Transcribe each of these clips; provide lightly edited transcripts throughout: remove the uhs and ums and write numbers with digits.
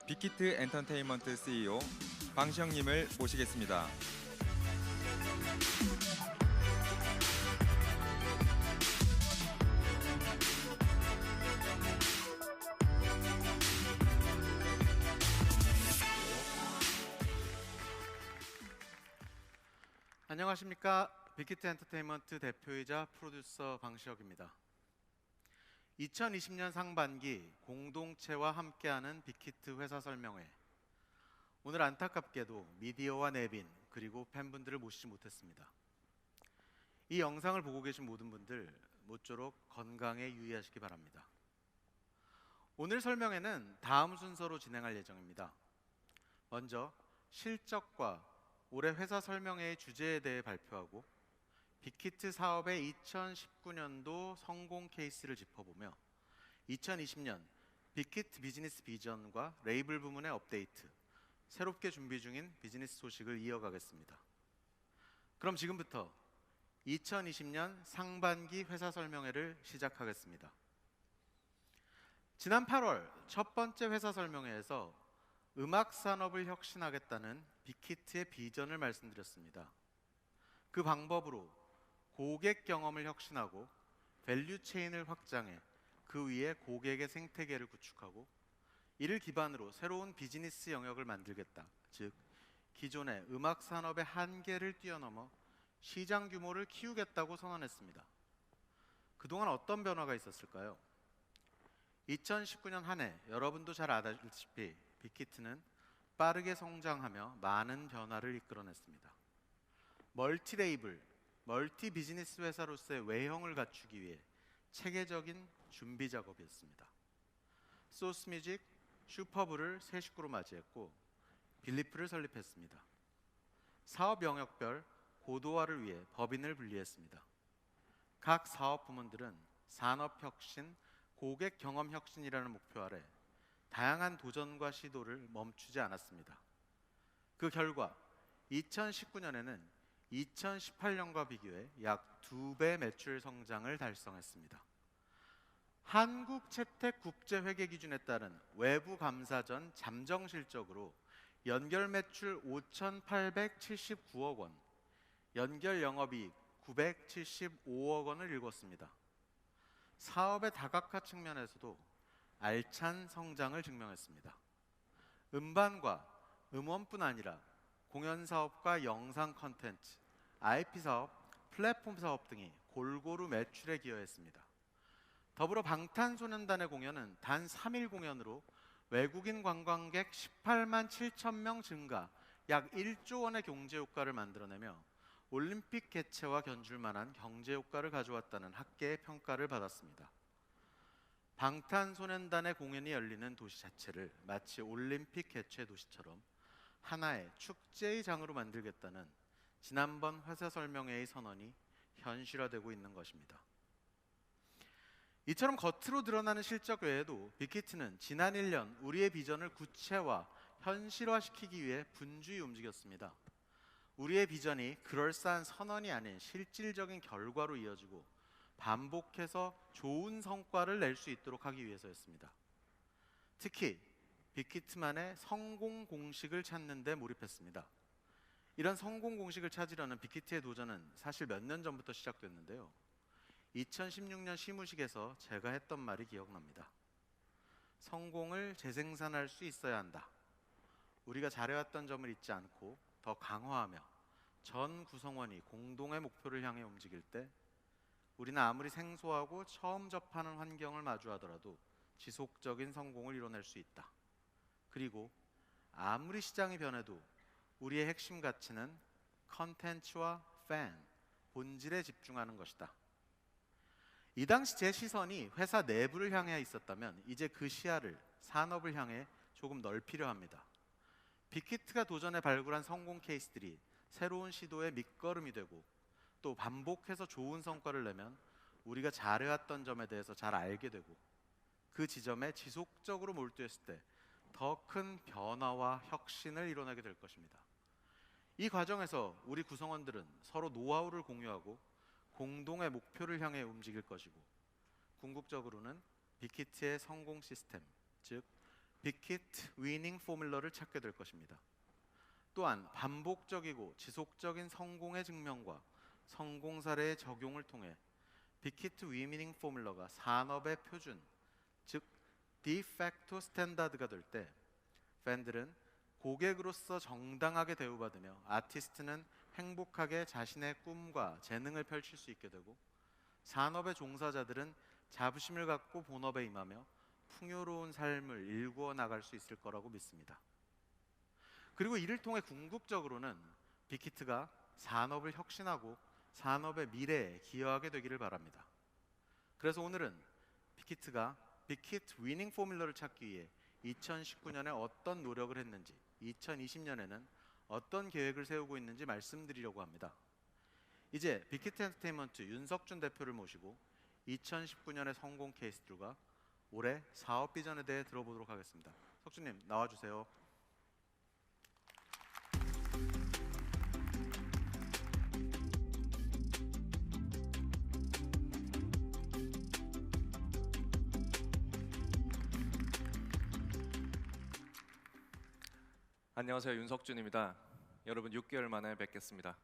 빅히트 엔터테인먼트 CEO 방시혁님을 모시겠습니다. 안녕하십니까. 빅히트 엔터테인먼트 대표이자 프로듀서 방시혁입니다. 2020년 상반기 공동체와 함께하는 빅히트 회사 설명회. 오늘 안타깝게도 미디어와 내빈 그리고 팬분들을 모시지 못했습니다. 이 영상을 보고 계신 모든 분들 모쪼록 건강에 유의하시기 바랍니다. 오늘 설명회는 다음 순서로 진행할 예정입니다. 먼저 실적과 올해 회사 설명회의 주제에 대해 발표하고 빅히트 사업의 2019년도 성공 케이스를 짚어보며 2020년 빅히트 비즈니스 비전과 레이블 부문의 업데이트, 새롭게 준비 중인 비즈니스 소식을 이어가겠습니다. 그럼 지금부터 2020년 상반기 회사 설명회를 시작하겠습니다. 지난 8월 첫 번째 회사 설명회에서 음악 산업을 혁신하겠다는 빅히트의 비전을 말씀드렸습니다. 그 방법으로 고객 경험을 혁신하고 밸류 체인을 확장해 그 위에 고객의 생태계를 구축하고 이를 기반으로 새로운 비즈니스 영역을 만들겠다. 즉 기존의 음악 산업의 한계를 뛰어넘어 시장 규모를 키우겠다고 선언했습니다. 그동안 어떤 변화가 있었을까요? 2019년 한 해 여러분도 잘 아다시피 빅히트는 빠르게 성장하며 많은 변화를 이끌어냈습니다. 멀티 레이블, 멀티 비즈니스 회사로서의 외형을 갖추기 위해 체계적인 준비 작업이었습니다. 소스뮤직, 슈퍼블을 새 식구로 맞이했고 빌리프를 설립했습니다. 사업 영역별 고도화를 위해 법인을 분리했습니다. 각 사업 부문들은 산업혁신, 고객 경험 혁신이라는 목표 아래 다양한 도전과 시도를 멈추지 않았습니다. 그 결과 2019년에는 2018년과 비교해 약 2배 매출 성장을 달성했습니다. 한국채택국제회계 기준에 따른 외부 감사전 잠정 실적으로 연결 매출 5,879억 원, 연결 영업이익 975억 원을 일궜습니다. 사업의 다각화 측면에서도 알찬 성장을 증명했습니다. 음반과 음원뿐 아니라 공연 사업과 영상 컨텐츠, IP 사업, 플랫폼 사업 등이 골고루 매출에 기여했습니다. 더불어 방탄소년단의 공연은 단 3일 공연으로 외국인 관광객 18만 7천 명 증가, 약 1조 원의 경제 효과를 만들어내며 올림픽 개최와 견줄 만한 경제 효과를 가져왔다는 학계의 평가를 받았습니다. 방탄소년단의 공연이 열리는 도시 자체를 마치 올림픽 개최 도시처럼 하나의 축제의 장으로 만들겠다는 지난번 회사 설명회의 선언이 현실화되고 있는 것입니다. 이처럼 겉으로 드러나는 실적 외에도 빅히트는 지난 1년 우리의 비전을 구체화, 현실화시키기 위해 분주히 움직였습니다. 우리의 비전이 그럴싸한 선언이 아닌 실질적인 결과로 이어지고 반복해서 좋은 성과를 낼 수 있도록 하기 위해서였습니다. 특히 빅히트만의 성공 공식을 찾는 데 몰입했습니다. 이런 성공 공식을 찾으려는 빅히트의 도전은 사실 몇 년 전부터 시작됐는데요. 2016년 시무식에서 제가 했던 말이 기억납니다. 성공을 재생산할 수 있어야 한다. 우리가 잘해왔던 점을 잊지 않고 더 강화하며 전 구성원이 공동의 목표를 향해 움직일 때 우리는 아무리 생소하고 처음 접하는 환경을 마주하더라도 지속적인 성공을 이뤄낼 수 있다. 그리고 아무리 시장이 변해도 우리의 핵심 가치는 컨텐츠와 팬, 본질에 집중하는 것이다. 이 당시 제 시선이 회사 내부를 향해 있었다면 이제 그 시야를 산업을 향해 조금 넓히려 합니다. 빅히트가 도전해 발굴한 성공 케이스들이 새로운 시도의 밑거름이 되고 또 반복해서 좋은 성과를 내면 우리가 잘해왔던 점에 대해서 잘 알게 되고 그 지점에 지속적으로 몰두했을 때 더 큰 변화와 혁신을 이뤄내게 될 것입니다. 이 과정에서 우리 구성원들은 서로 노하우를 공유하고 공동의 목표를 향해 움직일 것이고 궁극적으로는 빅히트의 성공 시스템, 즉 빅히트 위닝 포뮬러를 찾게 될 것입니다. 또한 반복적이고 지속적인 성공의 증명과 성공 사례의 적용을 통해 빅히트 위닝 포뮬러가 산업의 표준, 즉 디팩토 스탠다드가 될 때 팬들은 고객으로서 정당하게 대우받으며 아티스트는 행복하게 자신의 꿈과 재능을 펼칠 수 있게 되고 산업의 종사자들은 자부심을 갖고 본업에 임하며 풍요로운 삶을 일구어 나갈 수 있을 거라고 믿습니다. 그리고 이를 통해 궁극적으로는 빅히트가 산업을 혁신하고 산업의 미래에 기여하게 되기를 바랍니다. 그래서 오늘은 빅히트가 빅히트 위닝 포뮬러를 찾기 위해 2019년에 어떤 노력을 했는지 2020년에는 어떤 계획을 세우고 있는지 말씀드리려고 합니다. 이제 빅히트 엔터테인먼트 윤석준 대표를 모시고 2019년의 성공 케이스들과 올해 사업 비전에 대해 들어보도록 하겠습니다. 석준님 나와주세요. 안녕하세요, 윤석준입니다. 여러분 6개월 만에 뵙겠습니다.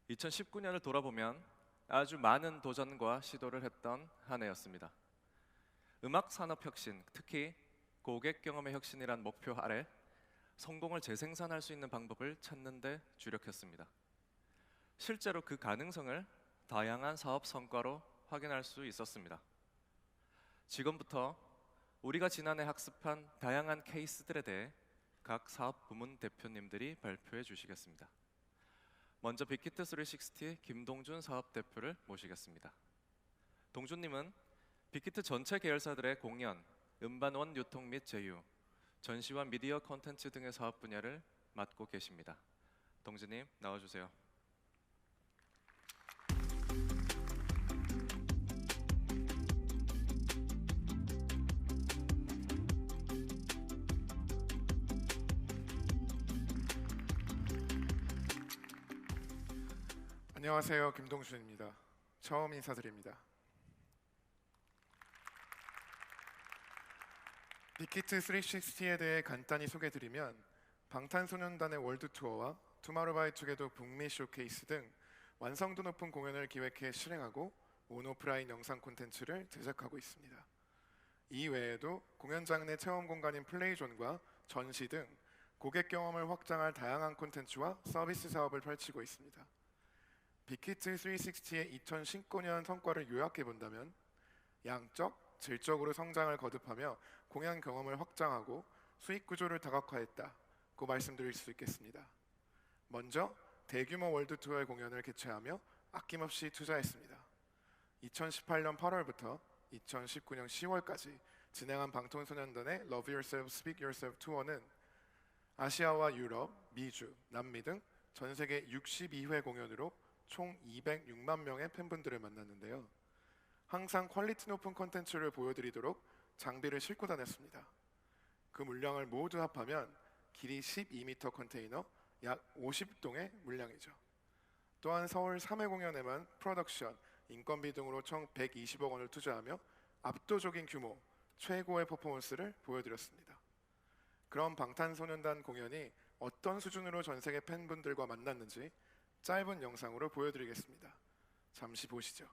2019년을 돌아보면 아주 많은 도전과 시도를 했던 한 해였습니다. 음악 산업 혁신, 특히 고객 경험의 혁신이란 목표 아래 성공을 재생산할 수 있는 방법을 찾는 데 주력했습니다. 실제로 그 가능성을 다양한 사업 성과로 확인할 수 있었습니다. 지금부터 우리가 지난해 학습한 다양한 케이스들에 대해 각 사업 부문 대표님들이 발표해 주시겠습니다. 먼저 빅히트 360 김동준 사업 대표를 모시겠습니다. 동준님은 빅히트 전체 계열사들의 공연, 음반원 유통 및 제휴, 전시와 미디어 콘텐츠 등의 사업 분야를 맡고 계십니다. 동준님 나와주세요. 안녕하세요, 김동준입니다. 처음 인사드립니다. 빅히트 360에 대해 간단히 소개드리면 방탄소년단의 월드 투어와 투마로우바이투게더 북미 쇼케이스 등 완성도 높은 공연을 기획해 실행하고 온오프라인 영상 콘텐츠를 제작하고 있습니다. 이 외에도 공연장 내 체험 공간인 플레이존과 전시 등 고객 경험을 확장할 다양한 콘텐츠와 서비스 사업을 펼치고 있습니다. 빅히트 360의 2019년 성과를 요약해 본다면 양적, 질적으로 성장을 거듭하며 공연 경험을 확장하고 수익 구조를 다각화했다고 말씀드릴 수 있겠습니다. 먼저 대규모 월드 투어의 공연을 개최하며 아낌없이 투자했습니다. 2018년 8월부터 2019년 10월까지 진행한 방탄소년단의 Love Yourself, Speak Yourself 투어는 아시아와 유럽, 미주, 남미 등 전 세계 62회 공연으로 총 206만 명의 팬분들을 만났는데요. 항상 퀄리티 높은 콘텐츠를 보여드리도록 장비를 싣고 다녔습니다. 그 물량을 모두 합하면 길이 12m 컨테이너 약 50동의 물량이죠. 또한 서울 3회 공연에만 프로덕션, 인건비 등으로 총 120억 원을 투자하며 압도적인 규모, 최고의 퍼포먼스를 보여드렸습니다. 그럼 방탄소년단 공연이 어떤 수준으로 전 세계 팬분들과 만났는지 짧은 영상으로 보여드리겠습니다. 잠시 보시죠.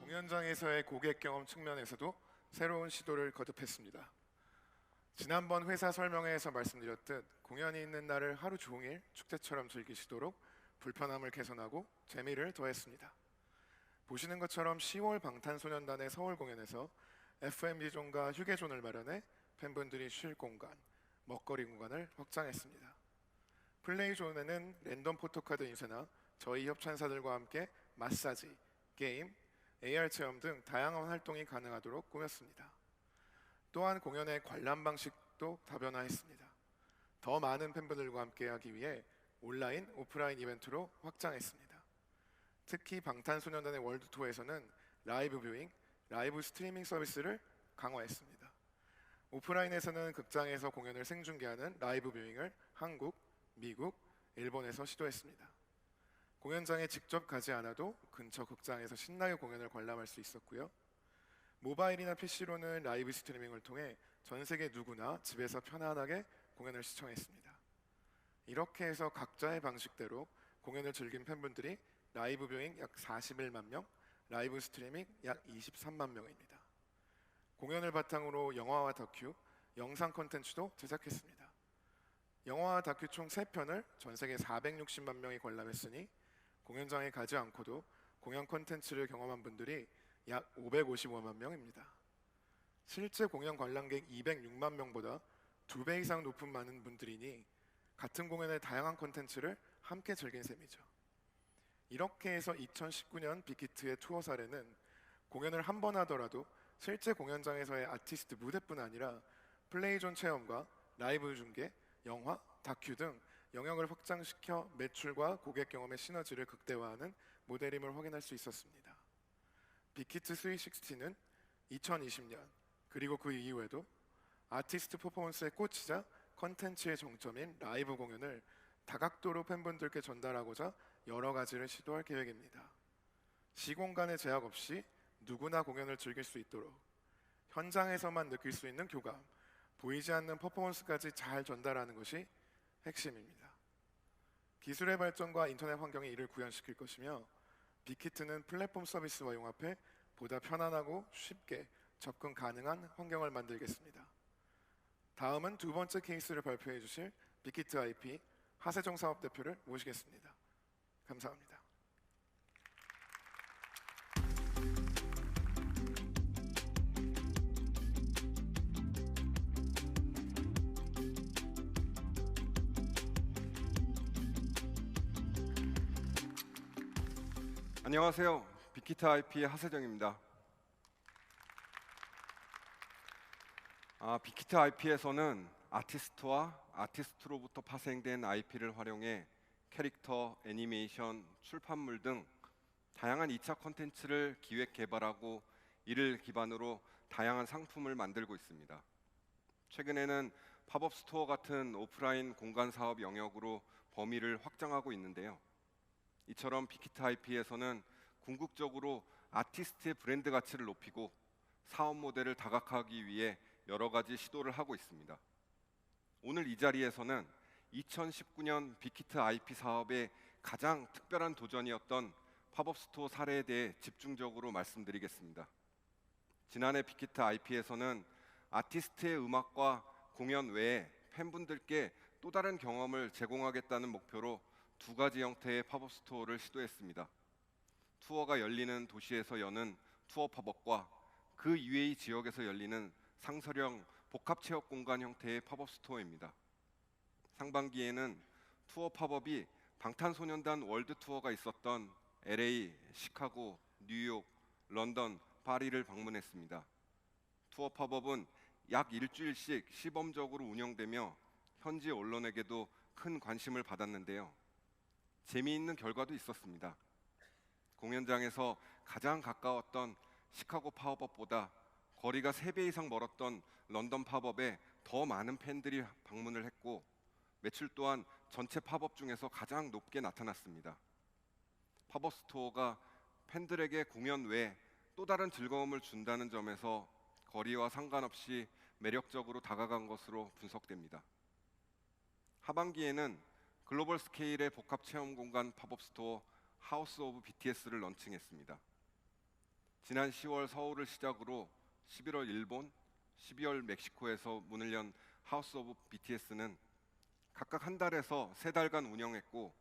공연장에서의 고객 경험 측면에서도 새로운 시도를 거듭했습니다. 지난번 회사 설명회에서 말씀드렸듯 공연이 있는 날을 하루 종일 축제처럼 즐기시도록 불편함을 개선하고 재미를 더했습니다. 보시는 것처럼 10월 방탄소년단의 서울 공연에서 FMG 존과 휴게 존을 마련해 팬분들이 쉴 공간, 먹거리 공간을 확장했습니다. 플레이 존에는 랜덤 포토카드 인쇄나 저희 협찬사들과 함께 마사지, 게임, AR 체험 등 다양한 활동이 가능하도록 꾸몄습니다. 또한 공연의 관람 방식도 다변화했습니다. 더 많은 팬분들과 함께하기 위해 온라인, 오프라인 이벤트로 확장했습니다. 특히 방탄소년단의 월드 투어에서는 라이브 뷰잉, 라이브 스트리밍 서비스를 강화했습니다. 오프라인에서는 극장에서 공연을 생중계하는 라이브 뷰잉을 한국, 미국, 일본에서 시도했습니다. 공연장에 직접 가지 않아도 근처 극장에서 신나게 공연을 관람할 수 있었고요. 모바일이나 PC로는 라이브 스트리밍을 통해 전 세계 누구나 집에서 편안하게 공연을 시청했습니다. 이렇게 해서 각자의 방식대로 공연을 즐긴 팬분들이 라이브 뷰잉 약 41만 명, 라이브 스트리밍 약 23만 명입니다. 공연을 바탕으로 영화와 다큐, 영상 콘텐츠도 제작했습니다. 영화와 다큐 총 3편을 전 세계 460만 명이 관람했으니 공연장에 가지 않고도 공연 콘텐츠를 경험한 분들이 약 555만 명입니다. 실제 공연 관람객 206만 명보다 2배 이상 높은 많은 분들이니 같은 공연의 다양한 콘텐츠를 함께 즐긴 셈이죠. 이렇게 해서 2019년 빅히트의 투어 사례는 공연을 한 번 하더라도 실제 공연장에서의 아티스트 무대뿐 아니라 플레이존 체험과 라이브 중계, 영화, 다큐 등 영역을 확장시켜 매출과 고객 경험의 시너지를 극대화하는 모델임을 확인할 수 있었습니다. 빅히트 360는 2020년 그리고 그 이후에도 아티스트 퍼포먼스의 꽃이자 컨텐츠의 정점인 라이브 공연을 다각도로 팬분들께 전달하고자 여러 가지를 시도할 계획입니다. 시공간의 제약 없이 누구나 공연을 즐길 수 있도록 현장에서만 느낄 수 있는 교감, 보이지 않는 퍼포먼스까지 잘 전달하는 것이 핵심입니다. 기술의 발전과 인터넷 환경이 이를 구현시킬 것이며 빅히트는 플랫폼 서비스와 융합해 보다 편안하고 쉽게 접근 가능한 환경을 만들겠습니다. 다음은 두 번째 케이스를 발표해 주실 빅히트 IP 하세정 사업대표를 모시겠습니다. 감사합니다. 안녕하세요. 빅히트 IP의 하세정입니다. 빅히트 IP에서는 아티스트와 아티스트로부터 파생된 IP를 활용해 캐릭터, 애니메이션, 출판물 등 다양한 2차 콘텐츠를 기획 개발하고 이를 기반으로 다양한 상품을 만들고 있습니다. 최근에는 팝업 스토어 같은 오프라인 공간 사업 영역으로 범위를 확장하고 있는데요. 이처럼 빅히트 IP에서는 궁극적으로 아티스트의 브랜드 가치를 높이고 사업 모델을 다각화하기 위해 여러 가지 시도를 하고 있습니다. 오늘 이 자리에서는 2019년 빅히트 IP 사업의 가장 특별한 도전이었던 팝업 스토어 사례에 대해 집중적으로 말씀드리겠습니다. 지난해 빅히트 IP에서는 아티스트의 음악과 공연 외에 팬분들께 또 다른 경험을 제공하겠다는 목표로 두 가지 형태의 팝업 스토어를 시도했습니다. 투어가 열리는 도시에서 여는 투어 팝업과 그 이외의 지역에서 열리는 상설형 복합 체험 공간 형태의 팝업 스토어입니다. 상반기에는 투어 팝업이 방탄소년단 월드 투어가 있었던 LA, 시카고, 뉴욕, 런던, 파리를 방문했습니다. 투어 팝업은 약 일주일씩 시범적으로 운영되며 현지 언론에게도 큰 관심을 받았는데요. 재미있는 결과도 있었습니다. 공연장에서 가장 가까웠던 시카고 팝업보다 거리가 3배 이상 멀었던 런던 팝업에 더 많은 팬들이 방문을 했고 매출 또한 전체 팝업 중에서 가장 높게 나타났습니다. 팝업 스토어가 팬들에게 공연 외에 또 다른 즐거움을 준다는 점에서 거리와 상관없이 매력적으로 다가간 것으로 분석됩니다. 하반기에는 글로벌 스케일의 복합 체험 공간 팝업 스토어 하우스 오브 BTS를 런칭했습니다. 지난 10월 서울을 시작으로 11월 일본, 12월 멕시코에서 문을 연 하우스 오브 BTS는 각각 한 달에서 세 달간 운영했고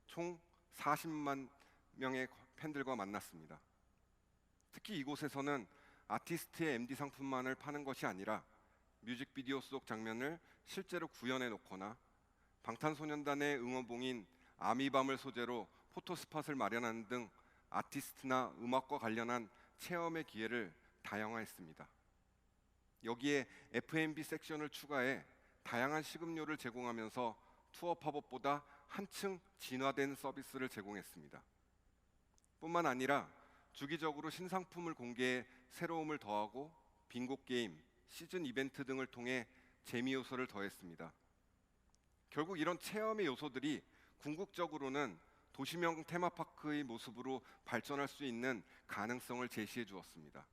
총 40만 명의 팬들과 만났습니다. 특히 이곳에서는 아티스트의 MD 상품만을 파는 것이 아니라 뮤직비디오 속 장면을 실제로 구현해 놓거나 방탄소년단의 응원봉인 아미밤을 소재로 포토스팟을 마련하는 등 아티스트나 음악과 관련한 체험의 기회를 다양화했습니다. 여기에 F&B 섹션을 추가해 다양한 식음료를 제공하면서 투어 팝업보다 한층 진화된 서비스를 제공했습니다. 뿐만 아니라 주기적으로 신상품을 공개해 새로움을 더하고 빙고 게임, 시즌 이벤트 등을 통해 재미 요소를 더했습니다. 결국 이런 체험의 요소들이 궁극적으로는 도시명 테마파크의 모습으로 발전할 수 있는 가능성을 제시해 주었습니다.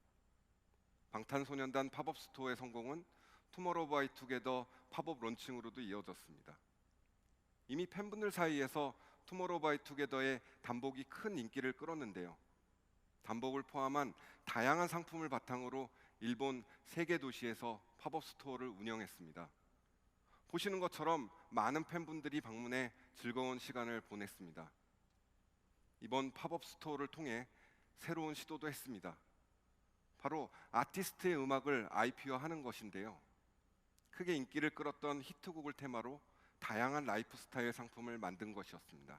방탄소년단 팝업 스토어의 성공은 투모로우바이투게더 팝업 론칭으로도 이어졌습니다. 이미 팬분들 사이에서 투모로우바이투게더의 단복이 큰 인기를 끌었는데요. 단복을 포함한 다양한 상품을 바탕으로 일본 3개 도시에서 팝업 스토어를 운영했습니다. 보시는 것처럼 많은 팬분들이 방문해 즐거운 시간을 보냈습니다. 이번 팝업 스토어를 통해 새로운 시도도 했습니다. 바로 아티스트의 음악을 IP화하는 것인데요. 크게 인기를 끌었던 히트곡을 테마로 다양한 라이프스타일 상품을 만든 것이었습니다.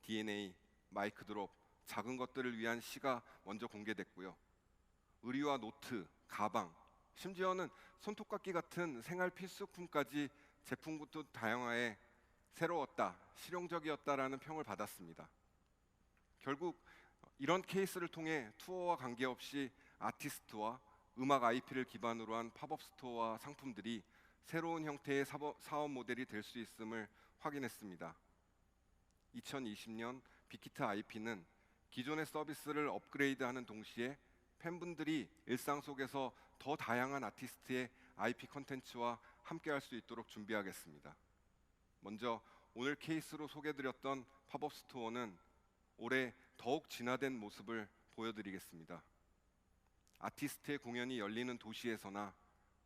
DNA, 마이크 드롭, 작은 것들을 위한 시가 먼저 공개됐고요. 의류와 노트, 가방, 심지어는 손톱깎이 같은 생활 필수품까지 제품부터 다양화해 새로웠다, 실용적이었다라는 평을 받았습니다. 결국 이런 케이스를 통해 투어와 관계없이 아티스트와 음악 IP를 기반으로 한 팝업 스토어와 상품들이 새로운 형태의 사업 모델이 될 수 있음을 확인했습니다. 2020년 빅히트 IP는 기존의 서비스를 업그레이드하는 동시에 팬분들이 일상 속에서 더 다양한 아티스트의 IP 컨텐츠와 함께할 수 있도록 준비하겠습니다. 먼저 오늘 케이스로 소개드렸던 팝업 스토어는 올해 더욱 진화된 모습을 보여드리겠습니다. 아티스트의 공연이 열리는 도시에서나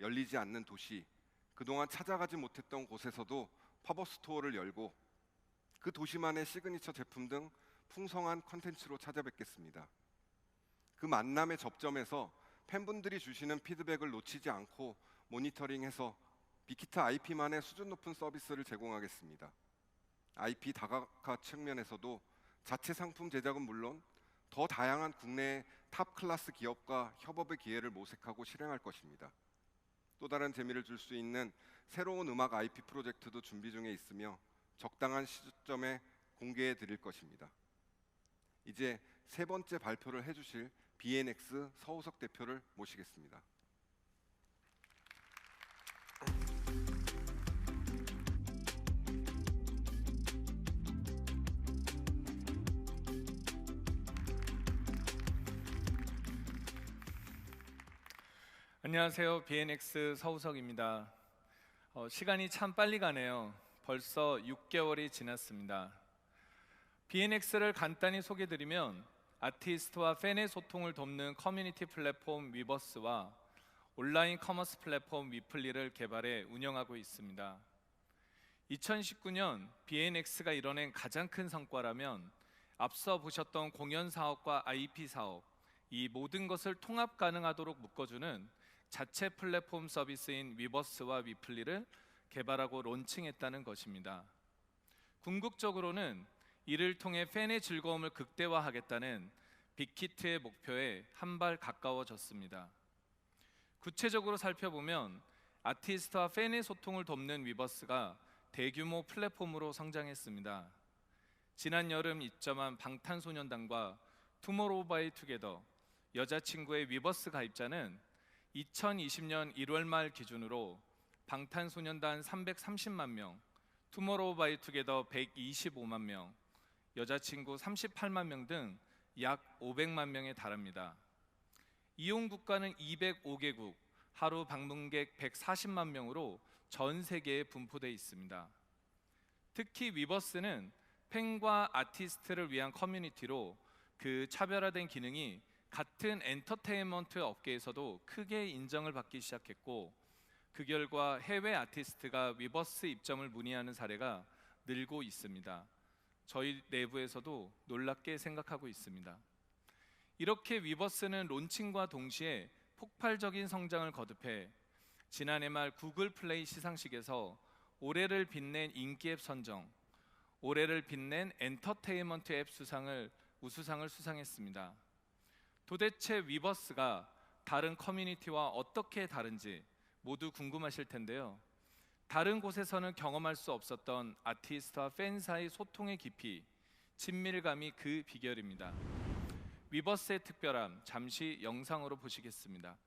열리지 않는 도시, 그동안 찾아가지 못했던 곳에서도 팝업 스토어를 열고 그 도시만의 시그니처 제품 등 풍성한 컨텐츠로 찾아뵙겠습니다. 그 만남의 접점에서 팬분들이 주시는 피드백을 놓치지 않고 모니터링해서 빅히트 IP만의 수준 높은 서비스를 제공하겠습니다. IP 다각화 측면에서도 자체 상품 제작은 물론 더 다양한 국내의 탑 클래스 기업과 협업의 기회를 모색하고 실행할 것입니다. 또 다른 재미를 줄 수 있는 새로운 음악 IP 프로젝트도 준비 중에 있으며 적당한 시점에 공개해 드릴 것입니다. 이제 세 번째 발표를 해주실 BNX 서우석 대표를 모시겠습니다. 안녕하세요. BNX 서우석입니다. 시간이 참 빨리 가네요. 벌써 6개월이 지났습니다. BNX를 간단히 소개드리면 아티스트와 팬의 소통을 돕는 커뮤니티 플랫폼 위버스와 온라인 커머스 플랫폼 위플리를 개발해 운영하고 있습니다. 2019년 BNX가 이뤄낸 가장 큰 성과라면 앞서 보셨던 공연 사업과 IP 사업, 이 모든 것을 통합 가능하도록 묶어주는 자체 플랫폼 서비스인 위버스와 위플리를 개발하고 론칭했다는 것입니다. 궁극적으로는 이를 통해 팬의 즐거움을 극대화하겠다는 빅히트의 목표에 한 발 가까워졌습니다. 구체적으로 살펴보면 아티스트와 팬의 소통을 돕는 위버스가 대규모 플랫폼으로 성장했습니다. 지난 여름 입점한 방탄소년단과 투모로우바이투게더, 여자친구의 위버스 가입자는 2020년 1월 말 기준으로 방탄소년단 330만 명, 투모로우바이투게더 125만 명, 여자친구 38만 명 등 약 500만 명에 달합니다. 이용 국가는 205개국, 하루 방문객 140만 명으로 전 세계에 분포되어 있습니다. 특히 위버스는 팬과 아티스트를 위한 커뮤니티로 그 차별화된 기능이 같은 엔터테인먼트 업계에서도 크게 인정을 받기 시작했고, 그 결과 해외 아티스트가 위버스 입점을 문의하는 사례가 늘고 있습니다. 저희 내부에서도 놀랍게 생각하고 있습니다. 이렇게 위버스는 론칭과 동시에 폭발적인 성장을 거듭해 지난해 말 구글 플레이 시상식에서 올해를 빛낸 인기 앱 선정, 올해를 빛낸 엔터테인먼트 앱 우수상을 수상했습니다. 도대체 위버스가 다른 커뮤니티와 어떻게 다른지 모두 궁금하실 텐데요. 다른 곳에서는 경험할 수 없었던 아티스트와 팬 사이 소통의 깊이, 친밀감이 그 비결입니다. 위버스의 특별함, 잠시 영상으로 보시겠습니다.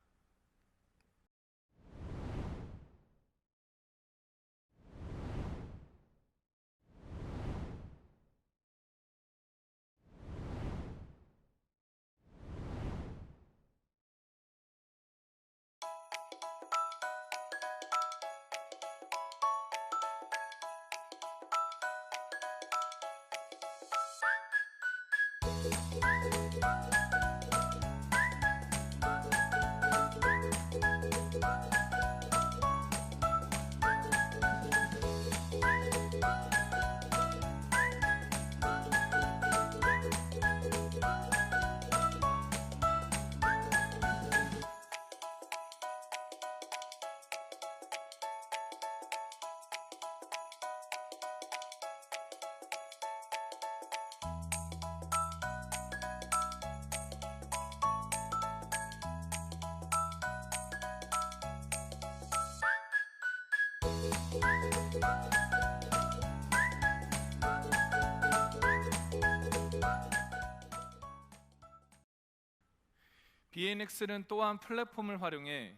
BNX는 또한 플랫폼을 활용해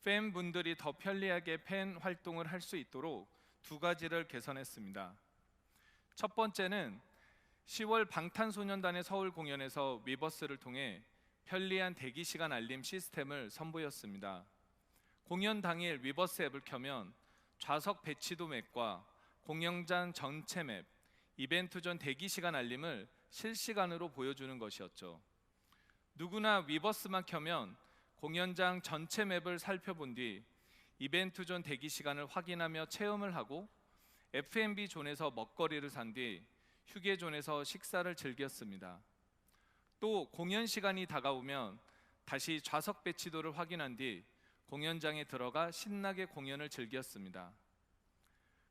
팬분들이 더 편리하게 팬 활동을 할 수 있도록 두 가지를 개선했습니다. 첫 번째는 10월 방탄소년단의 서울 공연에서 위버스를 통해 편리한 대기 시간 알림 시스템을 선보였습니다. 공연 당일 위버스 앱을 켜면 좌석 배치도 맵과 공연장 전체 맵, 이벤트 전 대기 시간 알림을 실시간으로 보여주는 것이었죠. 누구나 위버스만 켜면 공연장 전체 맵을 살펴본 뒤 이벤트 존 대기 시간을 확인하며 체험을 하고 F&B 존에서 먹거리를 산 뒤 휴게 존에서 식사를 즐겼습니다. 또 공연 시간이 다가오면 다시 좌석 배치도를 확인한 뒤 공연장에 들어가 신나게 공연을 즐겼습니다.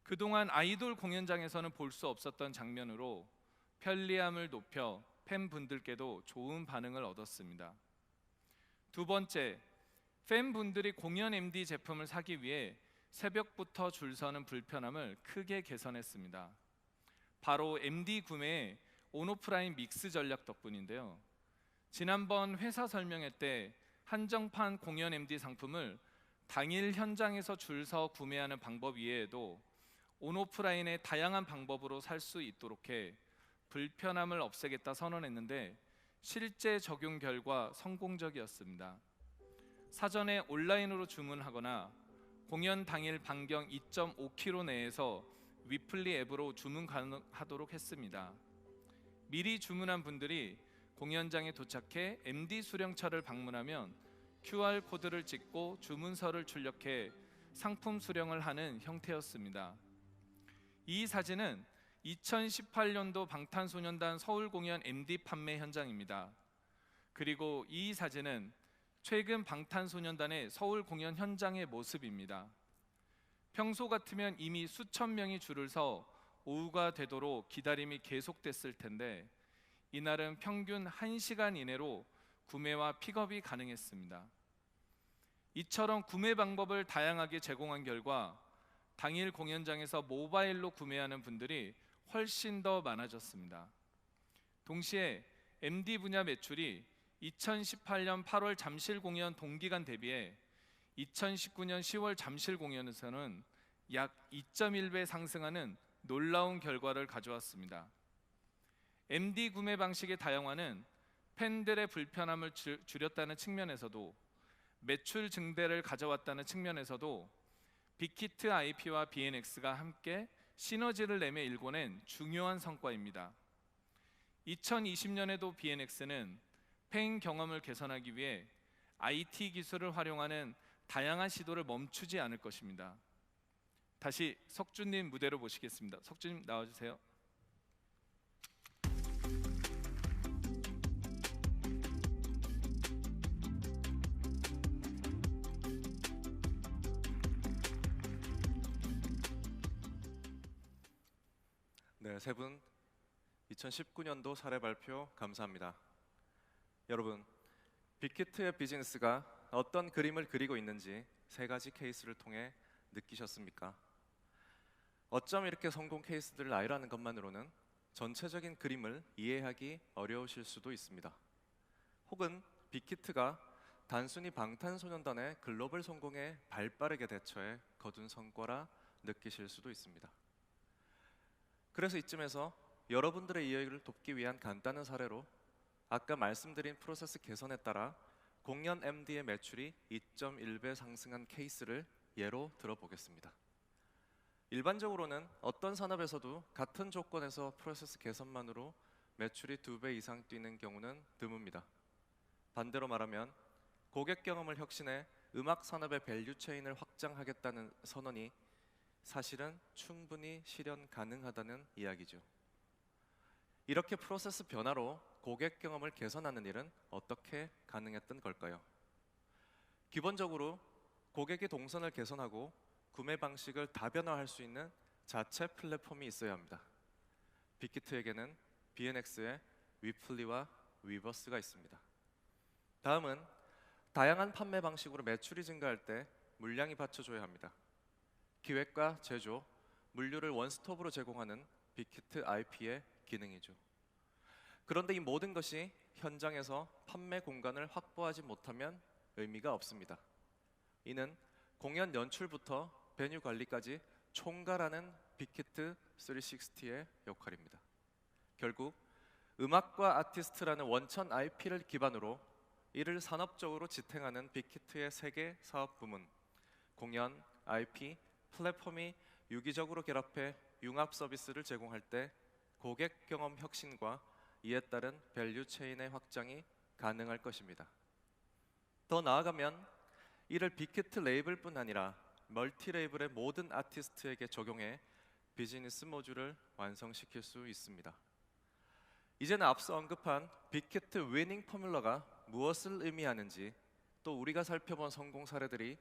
그동안 아이돌 공연장에서는 볼 수 없었던 장면으로 편리함을 높여 팬분들께도 좋은 반응을 얻었습니다. 두 번째, 팬분들이 공연 MD 제품을 사기 위해 새벽부터 줄 서는 불편함을 크게 개선했습니다. 바로 MD 구매의 온오프라인 믹스 전략 덕분인데요. 지난번 회사 설명회 때 한정판 공연 MD 상품을 당일 현장에서 줄 서 구매하는 방법 이외에도 온오프라인의 다양한 방법으로 살 수 있도록 해 불편함을 없애겠다 선언했는데 실제 적용 결과 성공적이었습니다. 사전에 온라인으로 주문하거나 공연 당일 반경 2.5km 내에서 위플리 앱으로 주문 가능하도록 했습니다. 미리 주문한 분들이 공연장에 도착해 MD 수령처를 방문하면 QR 코드를 찍고 주문서를 출력해 상품 수령을 하는 형태였습니다. 이 사진은 2018년도 방탄소년단 서울 공연 MD 판매 현장입니다. 그리고 이 사진은 최근 방탄소년단의 서울 공연 현장의 모습입니다. 평소 같으면 이미 수천 명이 줄을 서 오후가 되도록 기다림이 계속됐을 텐데 이날은 평균 1시간 이내로 구매와 픽업이 가능했습니다. 이처럼 구매 방법을 다양하게 제공한 결과 당일 공연장에서 모바일로 구매하는 분들이 훨씬 더 많아졌습니다. 동시에 MD 분야 매출이 2018년 8월 잠실 공연 동기간 대비해 2019년 10월 잠실 공연에서는 약 2.1배 상승하는 놀라운 결과를 가져왔습니다. MD 구매 방식의 다양화는 팬들의 불편함을 줄였다는 측면에서도 매출 증대를 가져왔다는 측면에서도 빅히트 IP와 BNX가 함께 시너지를 내며 일궈낸 중요한 성과입니다. 2020년에도 BNX는 팬 경험을 개선하기 위해 IT 기술을 활용하는 다양한 시도를 멈추지 않을 것입니다. 다시 석준님 무대로 모시겠습니다. 석준님 나와주세요. 네, 세 분 2019년도 사례 발표 감사합니다. 여러분, 빅히트의 비즈니스가 어떤 그림을 그리고 있는지 세 가지 케이스를 통해 느끼셨습니까? 어쩜 이렇게 성공 케이스들을 나열하는 것만으로는 전체적인 그림을 이해하기 어려우실 수도 있습니다. 혹은 빅히트가 단순히 방탄소년단의 글로벌 성공에 발빠르게 대처해 거둔 성과라 느끼실 수도 있습니다. 그래서 이쯤에서 여러분들의 이해를 돕기 위한 간단한 사례로 아까 말씀드린 프로세스 개선에 따라 공연 MD의 매출이 2.1배 상승한 케이스를 예로 들어보겠습니다. 일반적으로는 어떤 산업에서도 같은 조건에서 프로세스 개선만으로 매출이 2배 이상 뛰는 경우는 드뭅니다. 반대로 말하면 고객 경험을 혁신해 음악 산업의 밸류 체인을 확장하겠다는 선언이 사실은 충분히 실현 가능하다는 이야기죠. 이렇게 프로세스 변화로 고객 경험을 개선하는 일은 어떻게 가능했던 걸까요? 기본적으로 고객의 동선을 개선하고 구매 방식을 다변화할 수 있는 자체 플랫폼이 있어야 합니다. 빅히트에게는 BNX의 위플리와 위버스가 있습니다. 다음은 다양한 판매 방식으로 매출이 증가할 때 물량이 받쳐줘야 합니다. 기획과 제조, 물류를 원스톱으로 제공하는 빅히트 IP의 기능이죠. 그런데 이 모든 것이 현장에서 판매 공간을 확보하지 못하면 의미가 없습니다. 이는 공연 연출부터 베뉴 관리까지 총괄하는 빅히트 360의 역할입니다. 결국 음악과 아티스트라는 원천 IP를 기반으로 이를 산업적으로 지탱하는 빅히트의 세 개 사업 부문, 공연, IP, 플랫폼이 유기적으로 결합해 융합 서비스를 제공할 때 고객 경험 혁신과 이에 따른 밸류 체인의 확장이 가능할 것입니다. 더 나아가면 이를 빅히트 레이블뿐 아니라 멀티 레이블의 모든 아티스트에게 적용해 비즈니스 모듈을 완성시킬 수 있습니다. 이제는 앞서 언급한 빅히트 위닝 포뮬러가 무엇을 의미하는지, 또 우리가 살펴본 성공 사례들이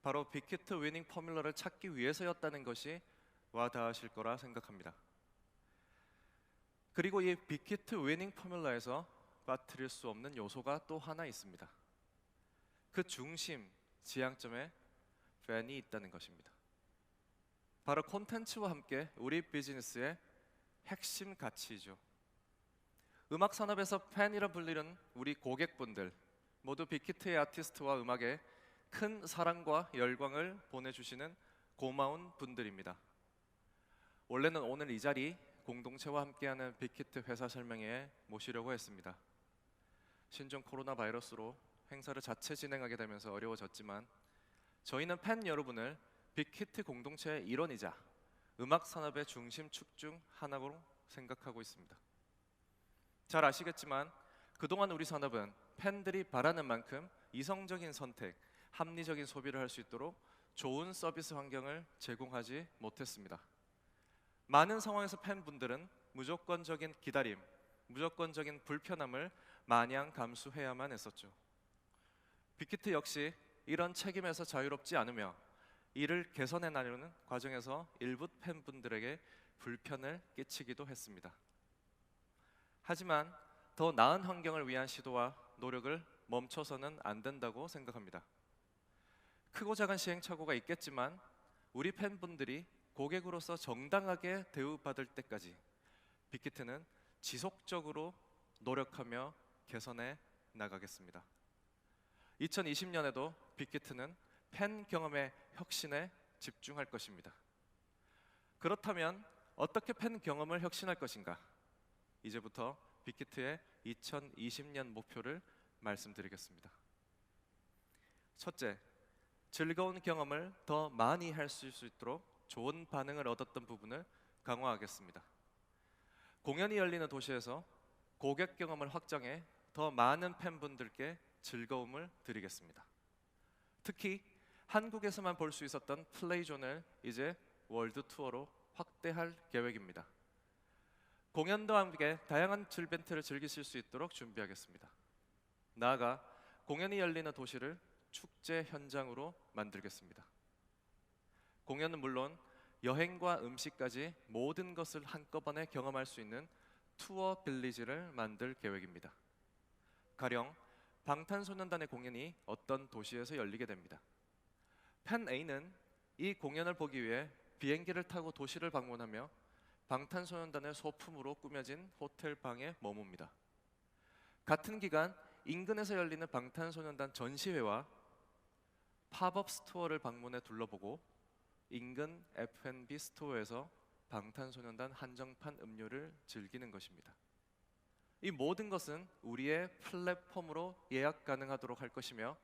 바로 빅히트 위닝 포뮬러를 찾기 위해서였다는 것이 와닿으실 거라 생각합니다. 그리고 이 빅히트 위닝 포뮬러에서 빠뜨릴 수 없는 요소가 또 하나 있습니다. 그 중심, 지향점에 팬이 있다는 것입니다. 바로 콘텐츠와 함께 우리 비즈니스의 핵심 가치이죠. 음악 산업에서 팬이라 불리는 우리 고객분들 모두 빅히트의 아티스트와 음악에 큰 사랑과 열광을 보내주시는 고마운 분들입니다. 원래는 오늘 이 자리 공동체와 함께하는 빅히트 회사 설명회에 모시려고 했습니다. 신종 코로나 바이러스로 행사를 자체 진행하게 되면서 어려워졌지만 저희는 팬 여러분을 빅히트 공동체의 일원이자 음악 산업의 중심 축 중 하나로 생각하고 있습니다. 잘 아시겠지만 그동안 우리 산업은 팬들이 바라는 만큼 이성적인 선택, 합리적인 소비를 할 수 있도록 좋은 서비스 환경을 제공하지 못했습니다. 많은 상황에서 팬분들은 무조건적인 기다림, 무조건적인 불편함을 마냥 감수해야만 했었죠. 빅히트 역시 이런 책임에서 자유롭지 않으며 이를 개선해 나가는 과정에서 일부 팬분들에게 불편을 끼치기도 했습니다. 하지만 더 나은 환경을 위한 시도와 노력을 멈춰서는 안 된다고 생각합니다. 크고 작은 시행착오가 있겠지만 우리 팬분들이 고객으로서 정당하게 대우받을 때까지 빅히트는 지속적으로 노력하며 개선해 나가겠습니다. 2020년에도 빅히트는 팬 경험의 혁신에 집중할 것입니다. 그렇다면 어떻게 팬 경험을 혁신할 것인가? 이제부터 빅히트의 2020년 목표를 말씀드리겠습니다. 첫째, 즐거운 경험을 더 많이 할 수 있도록 좋은 반응을 얻었던 부분을 강화하겠습니다. 공연이 열리는 도시에서 고객 경험을 확장해 더 많은 팬분들께 즐거움을 드리겠습니다. 특히 한국에서만 볼 수 있었던 플레이존을 이제 월드 투어로 확대할 계획입니다. 공연도 함께 다양한 이벤트를 즐기실 수 있도록 준비하겠습니다. 나아가 공연이 열리는 도시를 축제 현장으로 만들겠습니다. 공연은 물론 여행과 음식까지 모든 것을 한꺼번에 경험할 수 있는 투어 빌리지를 만들 계획입니다. 가령 방탄소년단의 공연이 어떤 도시에서 열리게 됩니다. 팬 A는 이 공연을 보기 위해 비행기를 타고 도시를 방문하며 방탄소년단의 소품으로 꾸며진 호텔 방에 머뭅니다. 같은 기간 인근에서 열리는 방탄소년단 전시회와 팝업 스토어를 방문해 둘러보고 인근 F&B 스토어에서 방탄소년단 한정판 음료를 즐기는 것입니다. 이 모든 것은 우리의 플랫폼으로 예약 가능하도록 할 것이며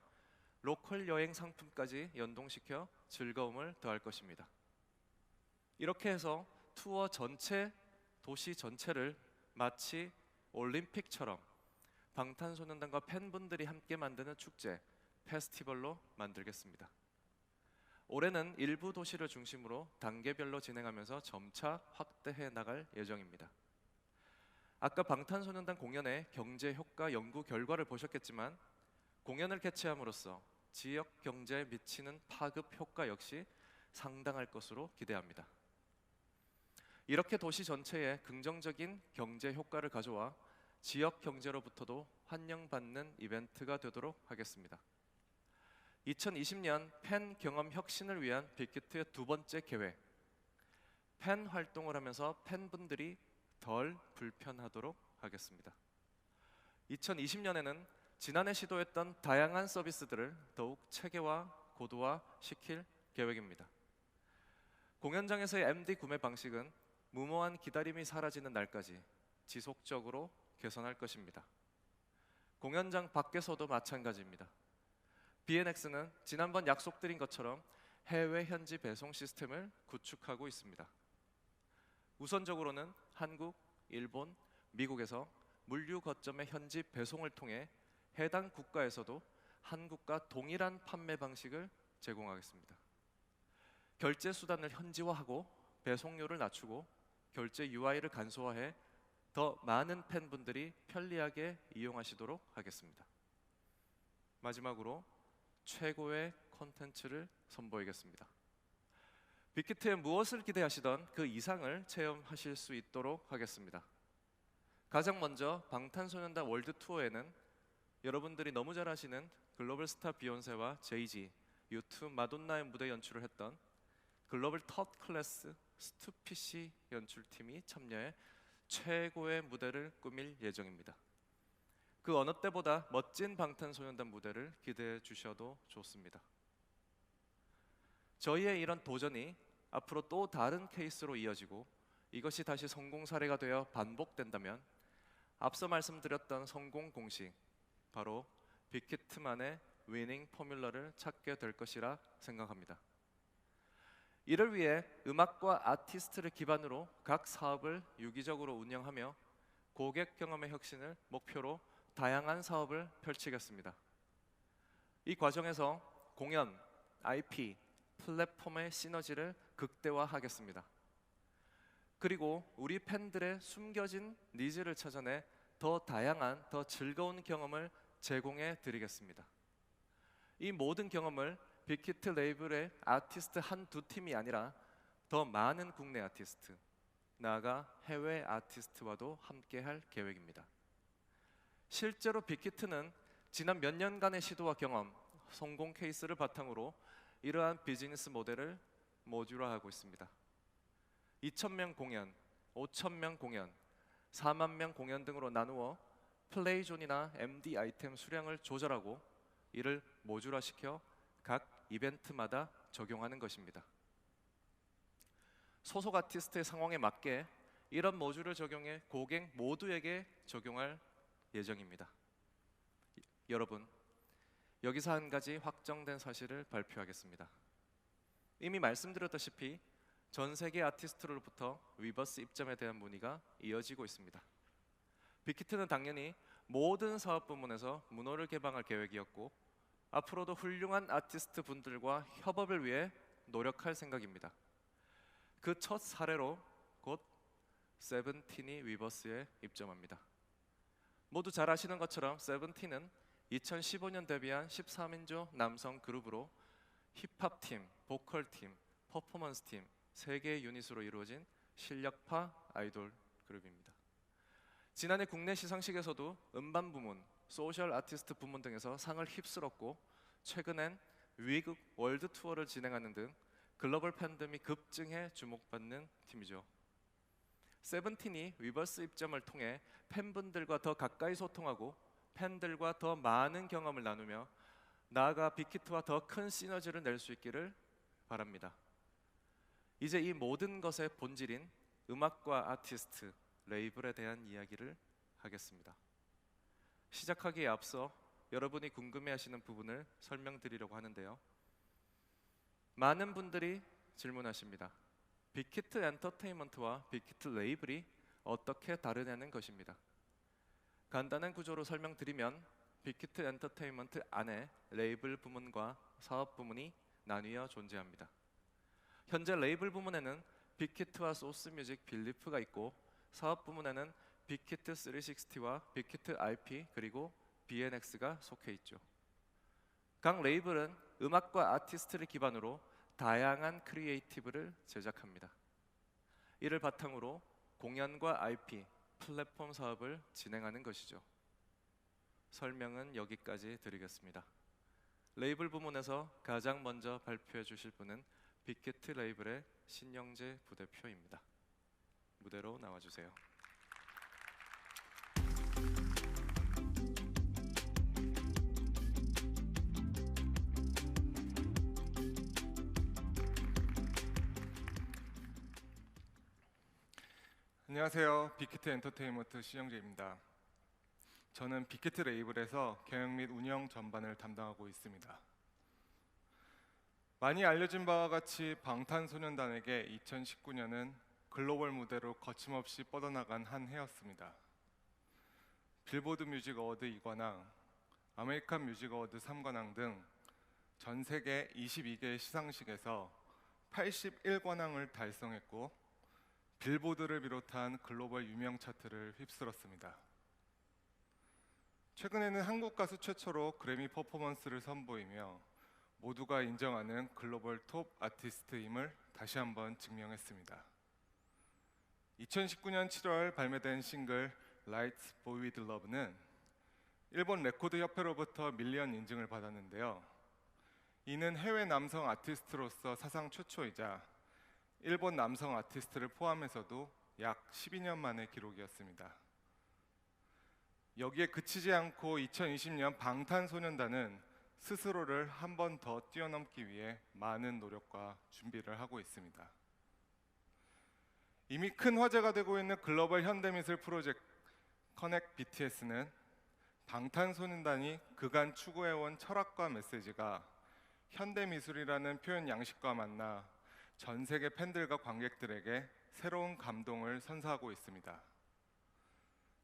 로컬 여행 상품까지 연동시켜 즐거움을 더할 것입니다. 이렇게 해서 투어 전체, 도시 전체를 마치 올림픽처럼 방탄소년단과 팬분들이 함께 만드는 축제, 페스티벌로 만들겠습니다. 올해는 일부 도시를 중심으로 단계별로 진행하면서 점차 확대해 나갈 예정입니다. 아까 방탄소년단 공연의 경제 효과 연구 결과를 보셨겠지만 공연을 개최함으로써 지역 경제에 미치는 파급 효과 역시 상당할 것으로 기대합니다. 이렇게 도시 전체에 긍정적인 경제 효과를 가져와 지역 경제로부터도 환영받는 이벤트가 되도록 하겠습니다. 2020년 팬 경험 혁신을 위한 빅히트의 두 번째 계획, 팬 활동을 하면서 팬분들이 덜 불편하도록 하겠습니다. 2020년에는 지난해 시도했던 다양한 서비스들을 더욱 체계화, 고도화 시킬 계획입니다. 공연장에서의 MD 구매 방식은 무모한 기다림이 사라지는 날까지 지속적으로 개선할 것입니다. 공연장 밖에서도 마찬가지입니다. BNX는 지난번 약속드린 것처럼 해외 현지 배송 시스템을 구축하고 있습니다. 우선적으로는 한국, 일본, 미국에서 물류 거점의 현지 배송을 통해 해당 국가에서도 한국과 동일한 판매 방식을 제공하겠습니다. 결제 수단을 현지화하고 배송료를 낮추고 결제 UI를 간소화해 더 많은 팬분들이 편리하게 이용하시도록 하겠습니다. 마지막으로 최고의 콘텐츠를 선보이겠습니다. 빅히트에 무엇을 기대하시던 그 이상을 체험하실 수 있도록 하겠습니다. 가장 먼저 방탄소년단 월드 투어에는 여러분들이 너무 잘 아시는 글로벌 스타 비욘세와 제이지, U2, 마돈나의 무대 연출을 했던 글로벌 톱 클래스 스투피시 연출팀이 참여해 최고의 무대를 꾸밀 예정입니다. 그 어느 때보다 멋진 방탄소년단 무대를 기대해 주셔도 좋습니다. 저희의 이런 도전이 앞으로 또 다른 케이스로 이어지고 이것이 다시 성공 사례가 되어 반복된다면 앞서 말씀드렸던 성공 공식, 바로 빅히트만의 위닝 포뮬러를 찾게 될 것이라 생각합니다. 이를 위해 음악과 아티스트를 기반으로 각 사업을 유기적으로 운영하며 고객 경험의 혁신을 목표로 다양한 사업을 펼치겠습니다. 이 과정에서 공연, IP, 플랫폼의 시너지를 극대화하겠습니다. 그리고 우리 팬들의 숨겨진 니즈를 찾아내 더 다양한, 더 즐거운 경험을 제공해 드리겠습니다. 이 모든 경험을 빅히트 레이블의 아티스트 한두 팀이 아니라 더 많은 국내 아티스트, 나아가 해외 아티스트와도 함께할 계획입니다. 실제로 빅히트는 지난 몇 년간의 시도와 경험, 성공 케이스를 바탕으로 이러한 비즈니스 모델을 모듈화하고 있습니다. 2,000명 공연, 5,000명 공연, 4만 명 공연 등으로 나누어 플레이존이나 MD 아이템 수량을 조절하고 이를 모듈화시켜 각 이벤트마다 적용하는 것입니다. 소속 아티스트의 상황에 맞게 이런 모듈을 적용해 고객 모두에게 적용할 예정입니다. 여러분, 여기서 한 가지 확정된 사실을 발표하겠습니다. 이미 말씀드렸다시피 전 세계 아티스트로부터 위버스 입점에 대한 문의가 이어지고 있습니다. 빅히트는 당연히 모든 사업 부문에서 문호를 개방할 계획이었고 앞으로도 훌륭한 아티스트 분들과 협업을 위해 노력할 생각입니다. 그 첫 사례로 곧 세븐틴이 위버스에 입점합니다. 모두 잘 아시는 것처럼 세븐틴은 2015년 데뷔한 13인조 남성 그룹으로 힙합팀, 보컬팀, 퍼포먼스팀 3개의 유닛으로 이루어진 실력파 아이돌 그룹입니다. 지난해 국내 시상식에서도 음반 부문, 소셜 아티스트 부문 등에서 상을 휩쓸었고 최근엔 위국 월드 투어를 진행하는 등 글로벌 팬덤이 급증해 주목받는 팀이죠. 세븐틴이 위버스 입점을 통해 팬분들과 더 가까이 소통하고 팬들과 더 많은 경험을 나누며 나아가 빅히트와 더 큰 시너지를 낼 수 있기를 바랍니다. 이제 이 모든 것의 본질인 음악과 아티스트, 레이블에 대한 이야기를 하겠습니다. 시작하기에 앞서 여러분이 궁금해하시는 부분을 설명드리려고 하는데요. 많은 분들이 질문하십니다. 빅히트 엔터테인먼트와 빅히트 레이블이 어떻게 다르냐는 것입니다. 간단한 구조로 설명드리면 빅히트 엔터테인먼트 안에 레이블 부문과 사업 부문이 나뉘어 존재합니다. 현재 레이블 부문에는 빅히트와 소스뮤직 빌리프가 있고 사업 부문에는 빅히트 360와 빅히트 IP 그리고 BNX가 속해 있죠. 각 레이블은 음악과 아티스트를 기반으로 다양한 크리에이티브를 제작합니다. 이를 바탕으로 공연과 IP, 플랫폼 사업을 진행하는 것이죠. 설명은 여기까지 드리겠습니다. 레이블 부문에서 가장 먼저 발표해 주실 분은 빅히트 레이블의 신영재 부대표입니다. 무대로 나와주세요. 안녕하세요. 빅히트 엔터테인먼트 신영재입니다. 저는 빅히트 레이블에서 경영 및 운영 전반을 담당하고 있습니다. 많이 알려진 바와 같이 방탄소년단에게 2019년은 글로벌 무대로 거침없이 뻗어나간 한 해였습니다. 빌보드 뮤직 어워드 2관왕, 아메리칸 뮤직 어워드 3관왕 등 전 세계 22개의 시상식에서 81관왕을 달성했고 빌보드를 비롯한 글로벌 유명 차트를 휩쓸었습니다. 최근에는 한국 가수 최초로 그래미 퍼포먼스를 선보이며 모두가 인정하는 글로벌 톱 아티스트임을 다시 한번 증명했습니다. 2019년 7월 발매된 싱글 Lights Boy With Love는 일본 레코드 협회로부터 밀리언 인증을 받았는데요. 이는 해외 남성 아티스트로서 사상 최초이자 일본 남성 아티스트를 포함해서도 약 12년 만의 기록이었습니다. 여기에 그치지 않고 2020년 방탄소년단은 스스로를 한 번 더 뛰어넘기 위해 많은 노력과 준비를 하고 있습니다. 이미 큰 화제가 되고 있는 글로벌 현대미술 프로젝트 커넥 BTS는 방탄소년단이 그간 추구해온 철학과 메시지가 현대미술이라는 표현 양식과 만나 전 세계 팬들과 관객들에게 새로운 감동을 선사하고 있습니다.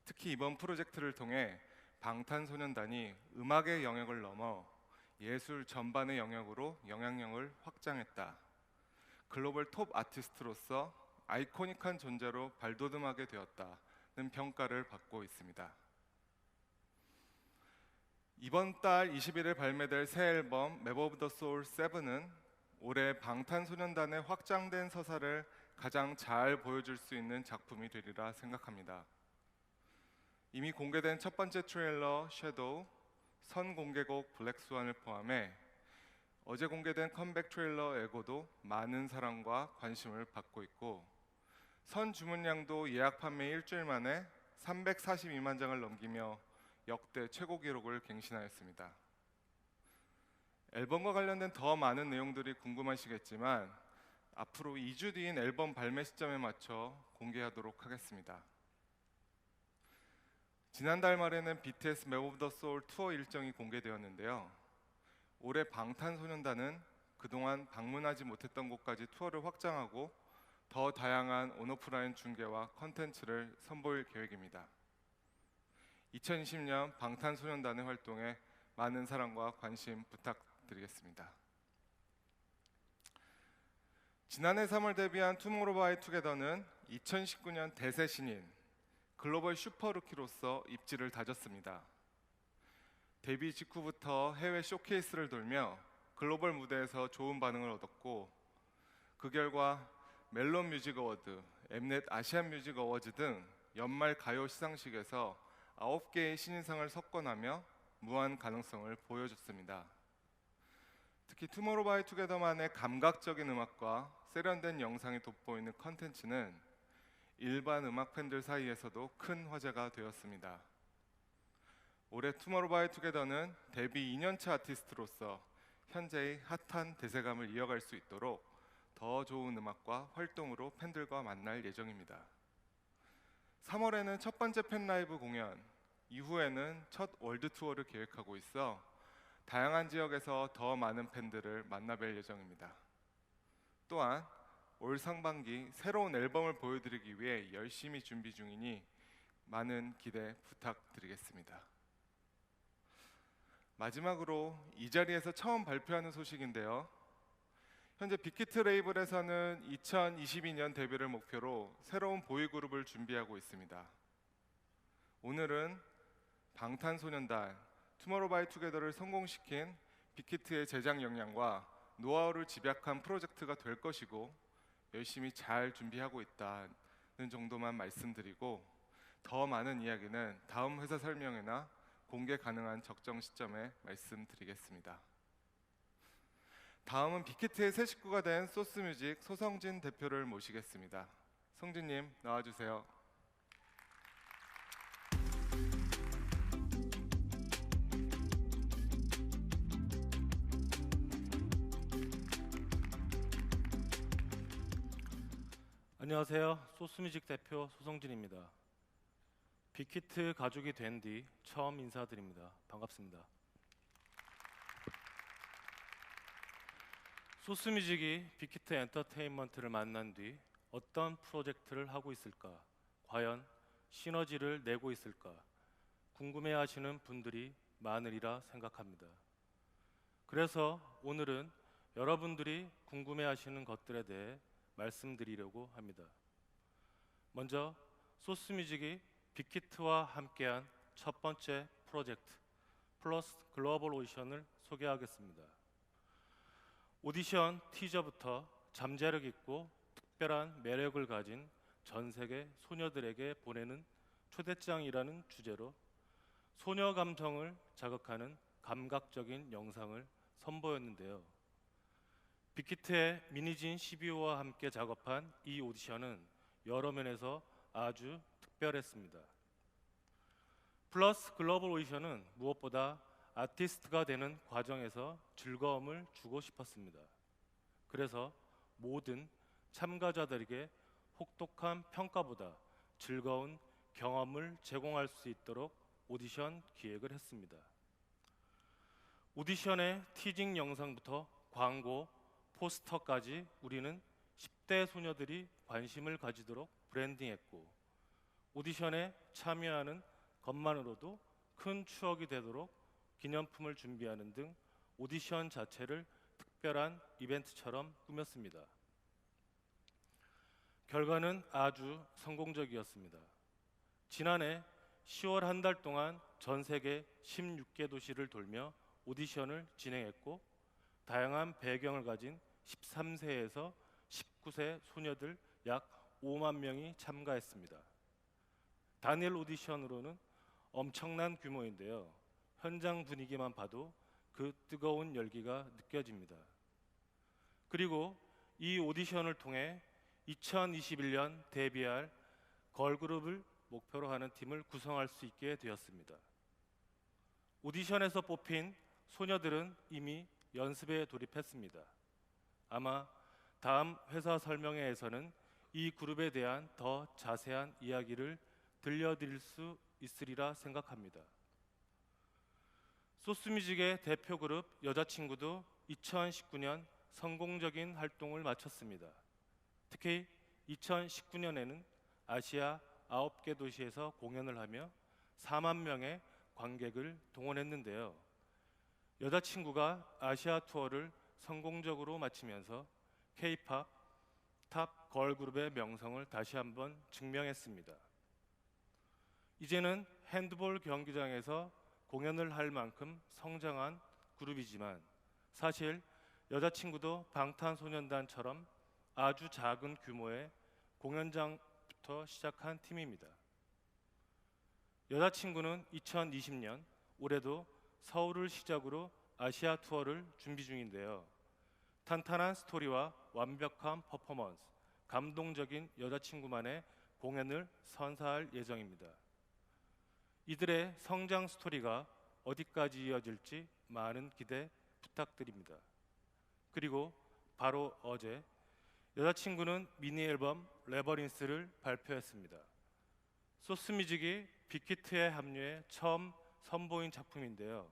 특히 이번 프로젝트를 통해 방탄소년단이 음악의 영역을 넘어 예술 전반의 영역으로 영향력을 확장했다. 글로벌 톱 아티스트로서 아이코닉한 존재로 발돋움하게 되었다는 평가를 받고 있습니다. 이번 달 21일 발매될 새 앨범 맵 오브 더 소울 7은 올해 방탄소년단의 확장된 서사를 가장 잘 보여줄 수 있는 작품이 되리라 생각합니다. 이미 공개된 첫 번째 트레일러 섀도우, 선 공개곡 블랙스완을 포함해 어제 공개된 컴백 트레일러 에고도 많은 사랑과 관심을 받고 있고 선 주문량도 예약 판매 일주일 만에 342만 장을 넘기며 역대 최고 기록을 갱신하였습니다. 앨범과 관련된 더 많은 내용들이 궁금하시겠지만 앞으로 2주 뒤인 앨범 발매 시점에 맞춰 공개하도록 하겠습니다. 지난달 말에는 BTS 맵 오브 더 소울 투어 일정이 공개되었는데요. 올해 방탄소년단은 그동안 방문하지 못했던 곳까지 투어를 확장하고 더 다양한 온오프라인 중계와 컨텐츠를 선보일 계획입니다. 2020년 방탄소년단의 활동에 많은 사랑과 관심 부탁드리겠습니다. 지난해 3월 데뷔한 투모로우바이투게더는 2019년 대세 신인 글로벌 슈퍼루키로서 입지를 다졌습니다. 데뷔 직후부터 해외 쇼케이스를 돌며 글로벌 무대에서 좋은 반응을 얻었고 그 결과 멜론 뮤직 어워드, 엠넷 아시안 뮤직 어워즈 등 연말 가요 시상식에서 9개의 신인상을 석권하며 무한 가능성을 보여줬습니다. 특히 투모로우바이투게더만의 감각적인 음악과 세련된 영상이 돋보이는 컨텐츠는 일반 음악 팬들 사이에서도 큰 화제가 되었습니다. 올해 투모로우바이투게더는 데뷔 2년차 아티스트로서 현재의 핫한 대세감을 이어갈 수 있도록 더 좋은 음악과 활동으로 팬들과 만날 예정입니다. 3월에는 첫 번째 팬라이브 공연, 이후에는 첫 월드 투어를 계획하고 있어 다양한 지역에서 더 많은 팬들을 만나뵐 예정입니다. 또한 올 상반기 새로운 앨범을 보여드리기 위해 열심히 준비 중이니 많은 기대 부탁드리겠습니다. 마지막으로 이 자리에서 처음 발표하는 소식인데요. 현재 빅히트 레이블에서는 2022년 데뷔를 목표로 새로운 보이그룹을 준비하고 있습니다. 오늘은 방탄소년단, 투모로우바이투게더를 성공시킨 빅히트의 제작 역량과 노하우를 집약한 프로젝트가 될 것이고 열심히 잘 준비하고 있다는 정도만 말씀드리고 더 많은 이야기는 다음 회사 설명회나 공개 가능한 적정 시점에 말씀드리겠습니다. 다음은 빅히트의 새 식구가 된 소스뮤직 소성진 대표를 모시겠습니다. 성진님 나와주세요. 안녕하세요. 소스뮤직 대표 소성진입니다. 빅히트 가족이 된 뒤 처음 인사드립니다. 반갑습니다. 소스뮤직이 빅히트 엔터테인먼트를 만난 뒤 어떤 프로젝트를 하고 있을까? 과연 시너지를 내고 있을까? 궁금해하시는 분들이 많으리라 생각합니다. 그래서 오늘은 여러분들이 궁금해하시는 것들에 대해 말씀드리려고 합니다. 먼저 소스뮤직이 빅히트와 함께한 첫 번째 프로젝트 플러스 글로벌 오디션을 소개하겠습니다. 오디션 티저부터 잠재력 있고 특별한 매력을 가진 전 세계 소녀들에게 보내는 초대장이라는 주제로 소녀 감성을 자극하는 감각적인 영상을 선보였는데요. 빅히트의 미니진 12호와 함께 작업한 이 오디션은 여러 면에서 아주 특별했습니다. 플러스 글로벌 오디션은 무엇보다 아티스트가 되는 과정에서 즐거움을 주고 싶었습니다. 그래서 모든 참가자들에게 혹독한 평가보다 즐거운 경험을 제공할 수 있도록 오디션 기획을 했습니다. 오디션의 티징 영상부터 광고, 포스터까지 우리는 10대 소녀들이 관심을 가지도록 브랜딩했고 오디션에 참여하는 것만으로도 큰 추억이 되도록 기념품을 준비하는 등 오디션 자체를 특별한 이벤트처럼 꾸몄습니다. 결과는 아주 성공적이었습니다. 지난해 10월 한 달 동안 전 세계 16개 도시를 돌며 오디션을 진행했고 다양한 배경을 가진 13세에서 19세 소녀들 약 5만 명이 참가했습니다. 단일 오디션으로는 엄청난 규모인데요. 현장 분위기만 봐도 그 뜨거운 열기가 느껴집니다. 그리고 이 오디션을 통해 2021년 데뷔할 걸그룹을 목표로 하는 팀을 구성할 수 있게 되었습니다. 오디션에서 뽑힌 소녀들은 이미 연습에 돌입했습니다. 아마 다음 회사 설명회에서는 이 그룹에 대한 더 자세한 이야기를 들려드릴 수 있으리라 생각합니다. 소스뮤직의 대표 그룹 여자친구도 2019년 성공적인 활동을 마쳤습니다. 특히 2019년에는 아시아 9개 도시에서 공연을 하며 4만 명의 관객을 동원했는데요. 여자친구가 아시아 투어를 성공적으로 마치면서 K-팝 탑 걸그룹의 명성을 다시 한번 증명했습니다. 이제는 핸드볼 경기장에서 공연을 할 만큼 성장한 그룹이지만 사실 여자친구도 방탄소년단처럼 아주 작은 규모의 공연장부터 시작한 팀입니다. 여자친구는 2020년 올해도 서울을 시작으로 아시아 투어를 준비 중인데요. 탄탄한 스토리와 완벽한 퍼포먼스, 감동적인 여자친구만의 공연을 선사할 예정입니다. 이들의 성장 스토리가 어디까지 이어질지 많은 기대 부탁드립니다. 그리고 바로 어제 여자친구는 미니 앨범 레버린스를 발표했습니다. 소스뮤직이 빅히트에 합류해 처음 선보인 작품인데요.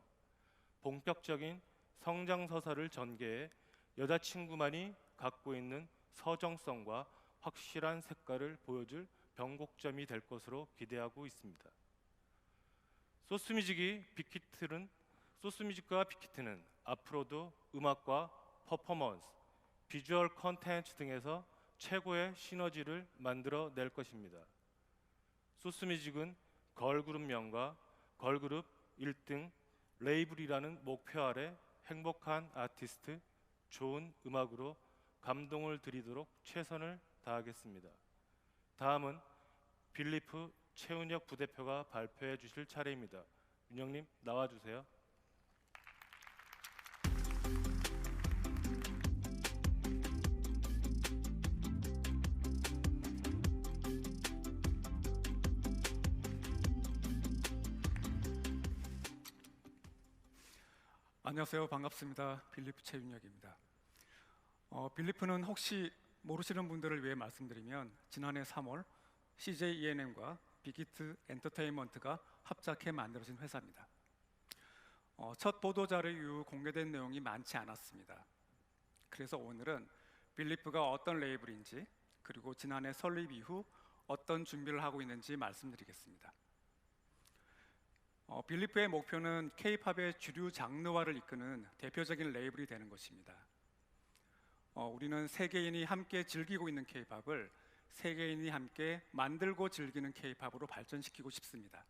본격적인 성장 서사를 전개해 여자친구만이 갖고 있는 서정성과 확실한 색깔을 보여줄 변곡점이 될 것으로 기대하고 있습니다. 소스뮤직과 빅히트는 앞으로도 음악과 퍼포먼스, 비주얼 컨텐츠 등에서 최고의 시너지를 만들어 낼 것입니다. 소스뮤직은 걸그룹명과 걸그룹 1등 레이블이라는 목표 아래 행복한 아티스트, 좋은 음악으로 감동을 드리도록 최선을 다하겠습니다. 다음은 빌리프 최은혁 부대표가 발표해 주실 차례입니다. 윤영님 나와주세요. 안녕하세요. 반갑습니다. 빌리프 최윤혁입니다. 빌리프는 혹시 모르시는 분들을 위해 말씀드리면 지난해 3월 CJ ENM과 빅히트 엔터테인먼트가 합작해 만들어진 회사입니다. 첫 보도자료 이후 공개된 내용이 많지 않았습니다. 그래서 오늘은 빌리프가 어떤 레이블인지 그리고 지난해 설립 이후 어떤 준비를 하고 있는지 말씀드리겠습니다. 빌리프의 목표는 K-팝의 주류 장르화를 이끄는 대표적인 레이블이 되는 것입니다. 우리는 세계인이 함께 즐기고 있는 K-팝을 세계인이 함께 만들고 즐기는 K-팝으로 발전시키고 싶습니다.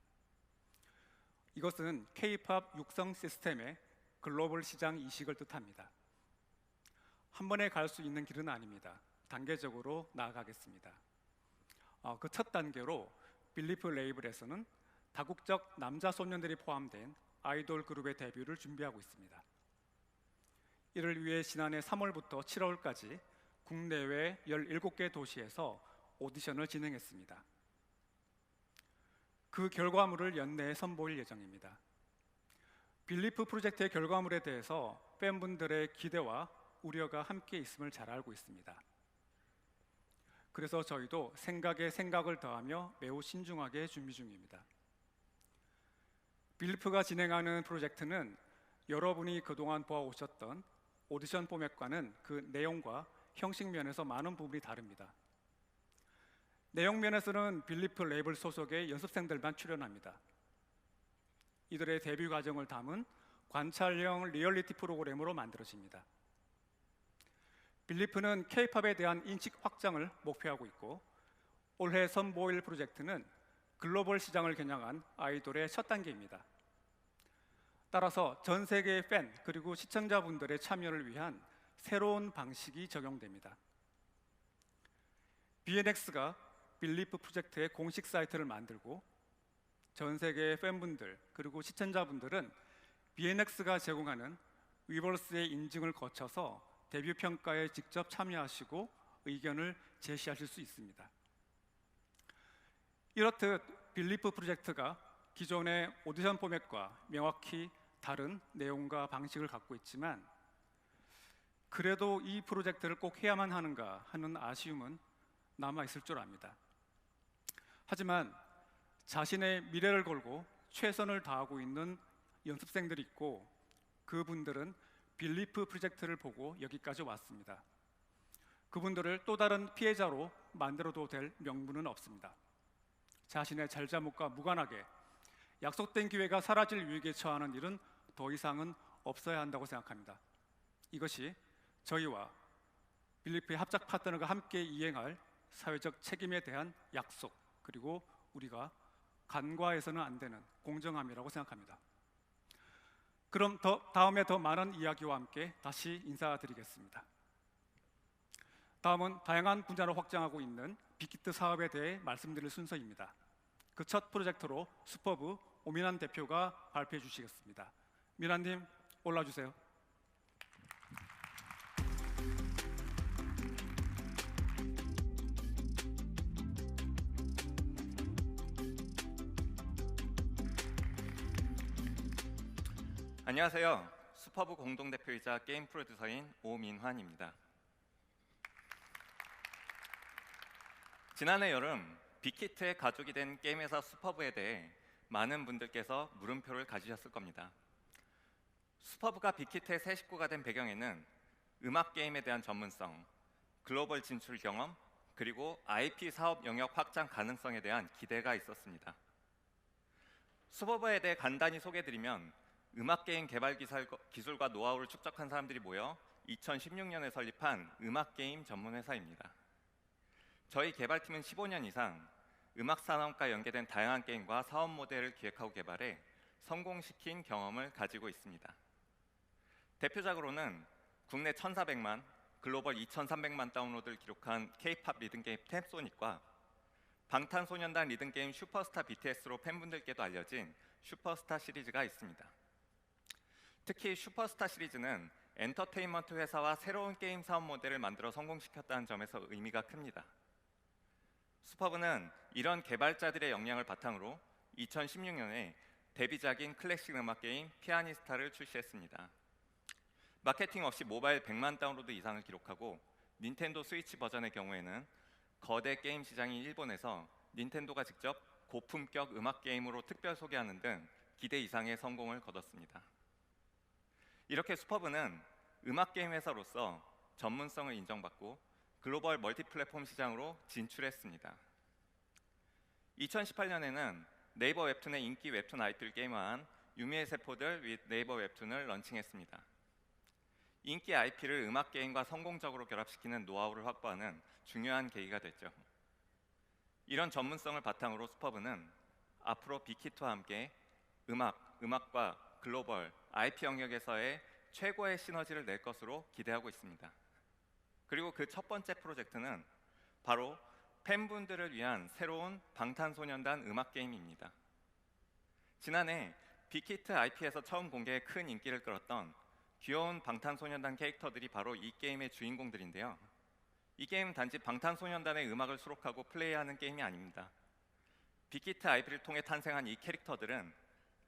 이것은 K-팝 육성 시스템의 글로벌 시장 이식을 뜻합니다. 한 번에 갈 수 있는 길은 아닙니다. 단계적으로 나아가겠습니다. 그 첫 단계로 빌리프 레이블에서는 다국적 남자 소년들이 포함된 아이돌 그룹의 데뷔를 준비하고 있습니다. 이를 위해 지난해 3월부터 7월까지 국내외 17개 도시에서 오디션을 진행했습니다. 그 결과물을 연내에 선보일 예정입니다. 빌리프 프로젝트의 결과물에 대해서 팬분들의 기대와 우려가 함께 있음을 잘 알고 있습니다. 그래서 저희도 생각에 생각을 더하며 매우 신중하게 준비 중입니다. 빌리프가 진행하는 프로젝트는 여러분이 그동안 보아오셨던 오디션 포맷과는 그 내용과 형식 면에서 많은 부분이 다릅니다. 내용 면에서는 빌리프 레이블 소속의 연습생들만 출연합니다. 이들의 데뷔 과정을 담은 관찰형 리얼리티 프로그램으로 만들어집니다. 빌리프는 K-팝에 대한 인식 확장을 목표하고 있고 올해 선보일 프로젝트는 글로벌 시장을 겨냥한 아이돌의 첫 단계입니다. 따라서 전 세계의 팬 그리고 시청자분들의 참여를 위한 새로운 방식이 적용됩니다. BNX가 빌리프 프로젝트의 공식 사이트를 만들고 전 세계의 팬분들 그리고 시청자분들은 BNX가 제공하는 위버스의 인증을 거쳐서 데뷔 평가에 직접 참여하시고 의견을 제시하실 수 있습니다. 이렇듯 빌리프 프로젝트가 기존의 오디션 포맷과 명확히 다른 내용과 방식을 갖고 있지만 그래도 이 프로젝트를 꼭 해야만 하는가 하는 아쉬움은 남아있을 줄 압니다. 하지만 자신의 미래를 걸고 최선을 다하고 있는 연습생들이 있고 그분들은 빌리프 프로젝트를 보고 여기까지 왔습니다. 그분들을 또 다른 피해자로 만들어도 될 명분은 없습니다. 자신의 잘잘못과 무관하게 약속된 기회가 사라질 위기에 처하는 일은 더 이상은 없어야 한다고 생각합니다. 이것이 저희와 빌리프의 합작 파트너가 함께 이행할 사회적 책임에 대한 약속, 그리고 우리가 간과해서는 안 되는 공정함이라고 생각합니다. 그럼 다음에 더 많은 이야기와 함께 다시 인사드리겠습니다. 다음은 다양한 분야로 확장하고 있는 빅히트 사업에 대해 말씀드릴 순서입니다. 그 첫 프로젝트로 슈퍼브 오민환 대표가 발표해 주시겠습니다. 민환님 올라주세요. 안녕하세요. 슈퍼브 공동대표이자 게임 프로듀서인 오민환입니다. 지난해 여름 빅히트의 가족이 된 게임회사 슈퍼브에 대해 많은 분들께서 물음표를 가지셨을 겁니다. 슈퍼브가 빅히트의 새 식구가 된 배경에는 음악 게임에 대한 전문성, 글로벌 진출 경험, 그리고 IP 사업 영역 확장 가능성에 대한 기대가 있었습니다. 슈퍼브에 대해 간단히 소개해드리면 음악 게임 개발 기술과 노하우를 축적한 사람들이 모여 2016년에 설립한 음악 게임 전문 회사입니다. 저희 개발팀은 15년 이상 음악 산업과 연계된 다양한 게임과 사업 모델을 기획하고 개발해 성공시킨 경험을 가지고 있습니다. 대표작으로는 국내 1,400만, 글로벌 2,300만 다운로드를 기록한 K-팝 리듬게임 템소닉과 방탄소년단 리듬게임 슈퍼스타 BTS로 팬분들께도 알려진 슈퍼스타 시리즈가 있습니다. 특히 슈퍼스타 시리즈는 엔터테인먼트 회사와 새로운 게임 사업 모델을 만들어 성공시켰다는 점에서 의미가 큽니다. 슈퍼브는 이런 개발자들의 역량을 바탕으로 2016년에 데뷔작인 클래식 음악 게임 피아니스타를 출시했습니다. 마케팅 없이 모바일 100만 다운로드 이상을 기록하고 닌텐도 스위치 버전의 경우에는 거대 게임 시장인 일본에서 닌텐도가 직접 고품격 음악 게임으로 특별 소개하는 등 기대 이상의 성공을 거뒀습니다. 이렇게 슈퍼브는 음악 게임 회사로서 전문성을 인정받고 글로벌 멀티 플랫폼 시장으로 진출했습니다. 2018년에는 네이버 웹툰의 인기 웹툰 IP를 게임화한 유미의 세포들 with 네이버 웹툰을 런칭했습니다. 인기 IP를 음악 게임과 성공적으로 결합시키는 노하우를 확보하는 중요한 계기가 됐죠. 이런 전문성을 바탕으로 슈퍼브는 앞으로 빅히트와 함께 음악과 글로벌 IP 영역에서의 최고의 시너지를 낼 것으로 기대하고 있습니다. 그리고 그 첫 번째 프로젝트는 바로 팬분들을 위한 새로운 방탄소년단 음악 게임입니다. 지난해 빅히트 IP에서 처음 공개해 큰 인기를 끌었던 귀여운 방탄소년단 캐릭터들이 바로 이 게임의 주인공들인데요. 이 게임은 단지 방탄소년단의 음악을 수록하고 플레이하는 게임이 아닙니다. 빅히트 IP를 통해 탄생한 이 캐릭터들은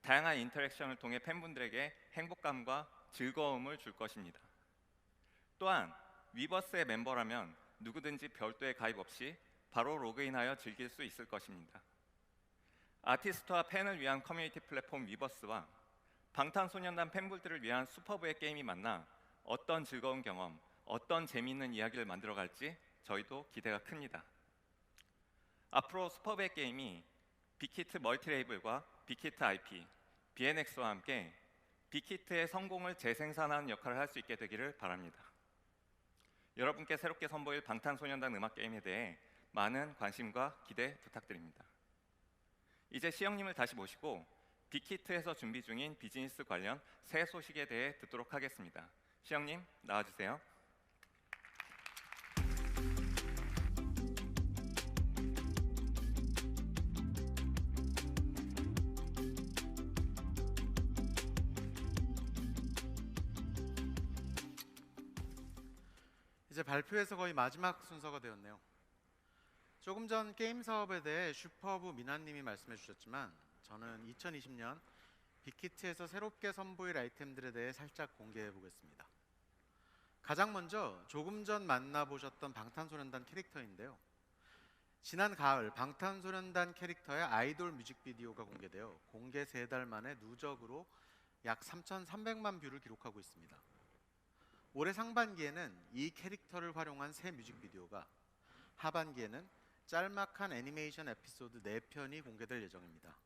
다양한 인터랙션을 통해 팬분들에게 행복감과 즐거움을 줄 것입니다. 또한 위버스의 멤버라면 누구든지 별도의 가입 없이 바로 로그인하여 즐길 수 있을 것입니다. 아티스트와 팬을 위한 커뮤니티 플랫폼 위버스와 방탄소년단 팬분들을 위한 슈퍼브의 게임이 만나 어떤 즐거운 경험, 어떤 재미있는 이야기를 만들어갈지 저희도 기대가 큽니다. 앞으로 슈퍼브의 게임이 빅히트 멀티레이블과 빅히트 IP, BNX와 함께 빅히트의 성공을 재생산하는 역할을 할 수 있게 되기를 바랍니다. 여러분께 새롭게 선보일 방탄소년단 음악 게임에 대해 많은 관심과 기대 부탁드립니다. 이제 시영님을 다시 모시고 빅히트에서 준비 중인 비즈니스 관련 새 소식에 대해 듣도록 하겠습니다. 시영님 나와주세요. 이제 발표에서 거의 마지막 순서가 되었네요. 조금 전 게임 사업에 대해 슈퍼브 민환님이 말씀해 주셨지만 저는 2020년 빅히트에서 새롭게 선보일 아이템들에 대해 살짝 공개해 보겠습니다. 가장 먼저 조금 전 만나보셨던 방탄소년단 캐릭터인데요. 지난 가을 방탄소년단 캐릭터의 아이돌 뮤직비디오가 공개되어 공개 3달 만에 누적으로 약 3,300만 뷰를 기록하고 있습니다. 올해 상반기에는 이 캐릭터를 활용한 새 뮤직비디오가, 하반기에는 짤막한 애니메이션 에피소드 4편이 공개될 예정입니다.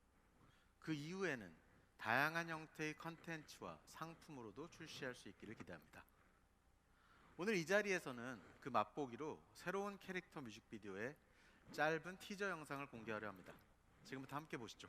그 이후에는 다양한 형태의 컨텐츠와 상품으로도 출시할 수 있기를 기대합니다. 오늘 이 자리에서는 그 맛보기로 새로운 캐릭터 뮤직비디오의 짧은 티저 영상을 공개하려 합니다. 지금부터 함께 보시죠.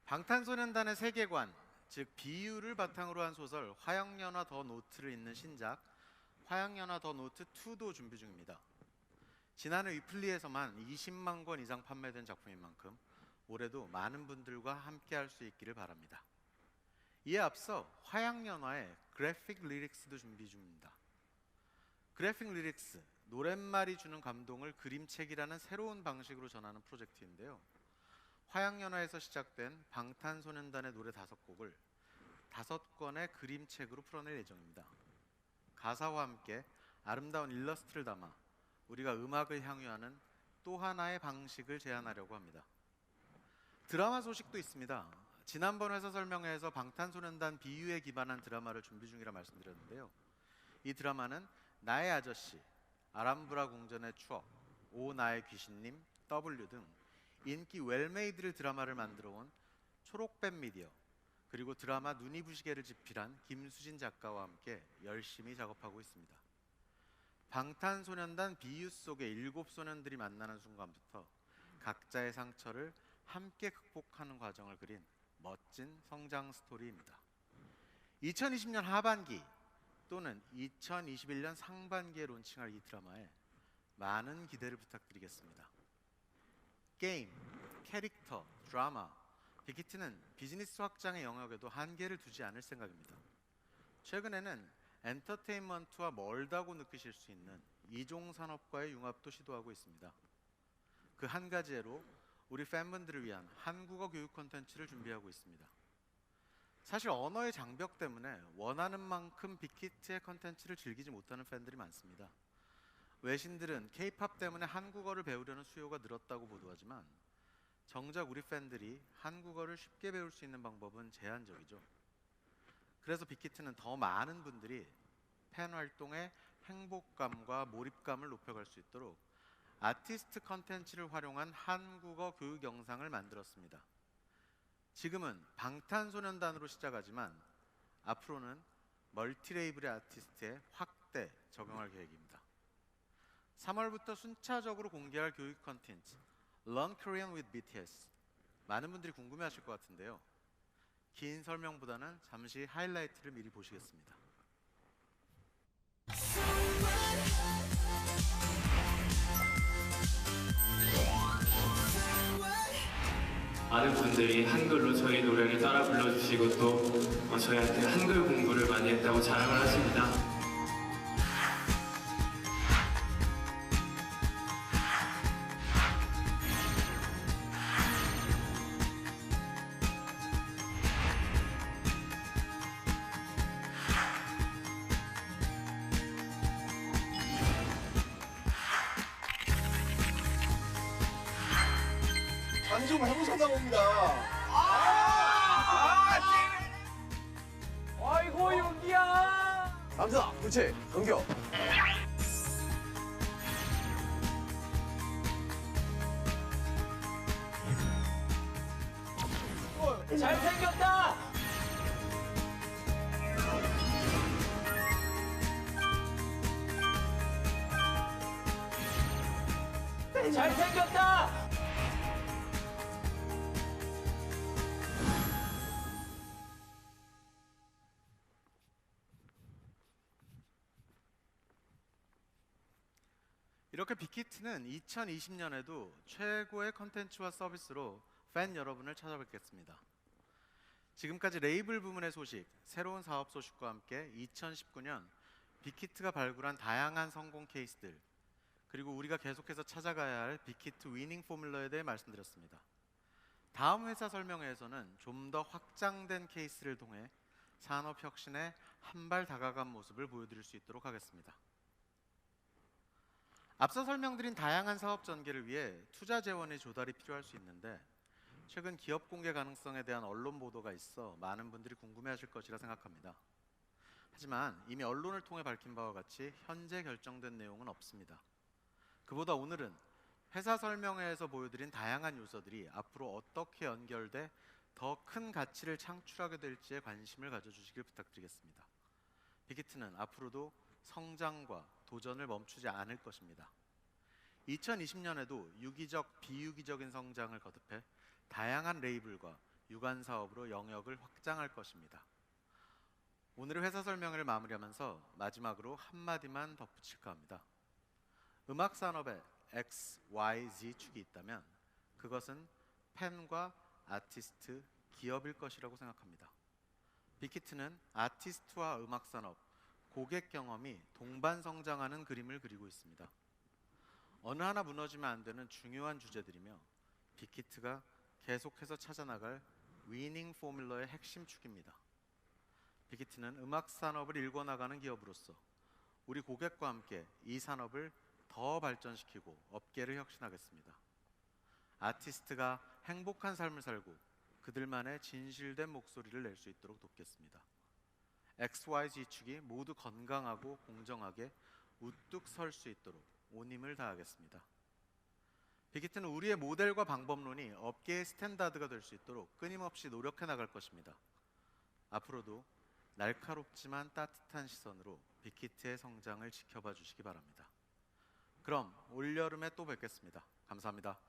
방탄소년단의 세계관, 즉 비유를 바탕으로 한 소설 화양연화 더 노트를 잇는 신작 화양연화 더 노트 2도 준비 중입니다. 지난해 위플리에서만 20만 권 이상 판매된 작품인 만큼 올해도 많은 분들과 함께 할 수 있기를 바랍니다. 이에 앞서 화양연화의 그래픽 리릭스도 준비 중입니다. 그래픽 리릭스, 노랫말이 주는 감동을 그림책이라는 새로운 방식으로 전하는 프로젝트인데요. 화양연화에서 시작된 방탄소년단의 노래 5곡을 5권의 그림책으로 풀어낼 예정입니다. 가사와 함께 아름다운 일러스트를 담아 우리가 음악을 향유하는 또 하나의 방식을 제안하려고 합니다. 드라마 소식도 있습니다. 지난번 회사 설명회에서 방탄소년단 비유에 기반한 드라마를 준비 중이라 말씀드렸는데요. 이 드라마는 나의 아저씨, 아람브라 궁전의 추억, 오 나의 귀신님, W 등 인기 웰메이드를 드라마를 만들어온 초록뱀 미디어, 그리고 드라마 눈이 부시게를 집필한 김수진 작가와 함께 열심히 작업하고 있습니다. 방탄소년단 비유 속의 7소년들이 만나는 순간부터 각자의 상처를 함께 극복하는 과정을 그린 멋진 성장 스토리입니다. 2020년 하반기 또는 2021년 상반기에 론칭할 이 드라마에 많은 기대를 부탁드리겠습니다. 게임, 캐릭터, 드라마, 빅히트는 비즈니스 확장의 영역에도 한계를 두지 않을 생각입니다. 최근에는 엔터테인먼트와 멀다고 느끼실 수 있는 이종 산업과의 융합도 시도하고 있습니다. 그 한 가지 예로 우리 팬분들을 위한 한국어 교육 콘텐츠를 준비하고 있습니다. 사실 언어의 장벽 때문에 원하는 만큼 빅히트의 콘텐츠를 즐기지 못하는 팬들이 많습니다. 외신들은 K-팝 때문에 한국어를 배우려는 수요가 늘었다고 보도하지만 정작 우리 팬들이 한국어를 쉽게 배울 수 있는 방법은 제한적이죠. 그래서 빅히트는 더 많은 분들이 팬 활동의 행복감과 몰입감을 높여갈 수 있도록 아티스트 컨텐츠를 활용한 한국어 교육 영상을 만들었습니다. 지금은 방탄소년단으로 시작하지만 앞으로는 멀티레이블의 아티스트에 확대 적용할 계획입니다. 3월부터 순차적으로 공개할 교육 컨텐츠 Learn Korean with BTS, 많은 분들이 궁금해하실 것 같은데요. 긴 설명보다는 잠시 하이라이트를 미리 보시겠습니다. 많은 분들이 한글로 저희 노래를 따라 불러주시고 또 저희한테 한글 공부를 많이 했다고 자랑을 하십니다. 방송 해보셨나 봅니다. 아이고 여기야. 남자 교체 공격. 잘생겼다. 잘생겼다. 이렇게 빅히트는 2020년에도 최고의 컨텐츠와 서비스로 팬 여러분을 찾아뵙겠습니다. 지금까지 레이블 부문의 소식, 새로운 사업 소식과 함께 2019년 빅히트가 발굴한 다양한 성공 케이스들, 그리고 우리가 계속해서 찾아가야 할 빅히트 위닝 포뮬러에 대해 말씀드렸습니다. 다음 회사 설명회에서는 좀 더 확장된 케이스를 통해 산업 혁신에 한 발 다가간 모습을 보여드릴 수 있도록 하겠습니다. 앞서 설명드린 다양한 사업 전개를 위해 투자 재원의 조달이 필요할 수 있는데, 최근 기업 공개 가능성에 대한 언론 보도가 있어 많은 분들이 궁금해하실 것이라 생각합니다. 하지만 이미 언론을 통해 밝힌 바와 같이 현재 결정된 내용은 없습니다. 그보다 오늘은 회사 설명회에서 보여드린 다양한 요소들이 앞으로 어떻게 연결돼 더 큰 가치를 창출하게 될지에 관심을 가져주시길 부탁드리겠습니다. 빅히트는 앞으로도 성장과 도전을 멈추지 않을 것입니다. 2020년에도 유기적, 비유기적인 성장을 거듭해 다양한 레이블과 유관 사업으로 영역을 확장할 것입니다. 오늘의 회사 설명회를 마무리하면서 마지막으로 한마디만 덧붙일까 합니다. 음악 산업에 X, Y, Z 축이 있다면 그것은 팬과 아티스트, 기업일 것이라고 생각합니다. 빅히트는 아티스트와 음악 산업, 고객 경험이 동반 성장하는 그림을 그리고 있습니다. 어느 하나 무너지면 안 되는 중요한 주제들이며 빅히트가 계속해서 찾아나갈 위닝 포뮬러의 핵심 축입니다. 빅히트는 음악 산업을 일궈나가는 기업으로서 우리 고객과 함께 이 산업을 더 발전시키고 업계를 혁신하겠습니다. 아티스트가 행복한 삶을 살고 그들만의 진실된 목소리를 낼 수 있도록 돕겠습니다. XYZ 축이 모두 건강하고 공정하게 우뚝 설 수 있도록 온 힘을 다하겠습니다. 빅히트는 우리의 모델과 방법론이 업계의 스탠다드가 될 수 있도록 끊임없이 노력해 나갈 것입니다. 앞으로도 날카롭지만 따뜻한 시선으로 빅히트의 성장을 지켜봐 주시기 바랍니다. 그럼 올여름에 또 뵙겠습니다. 감사합니다.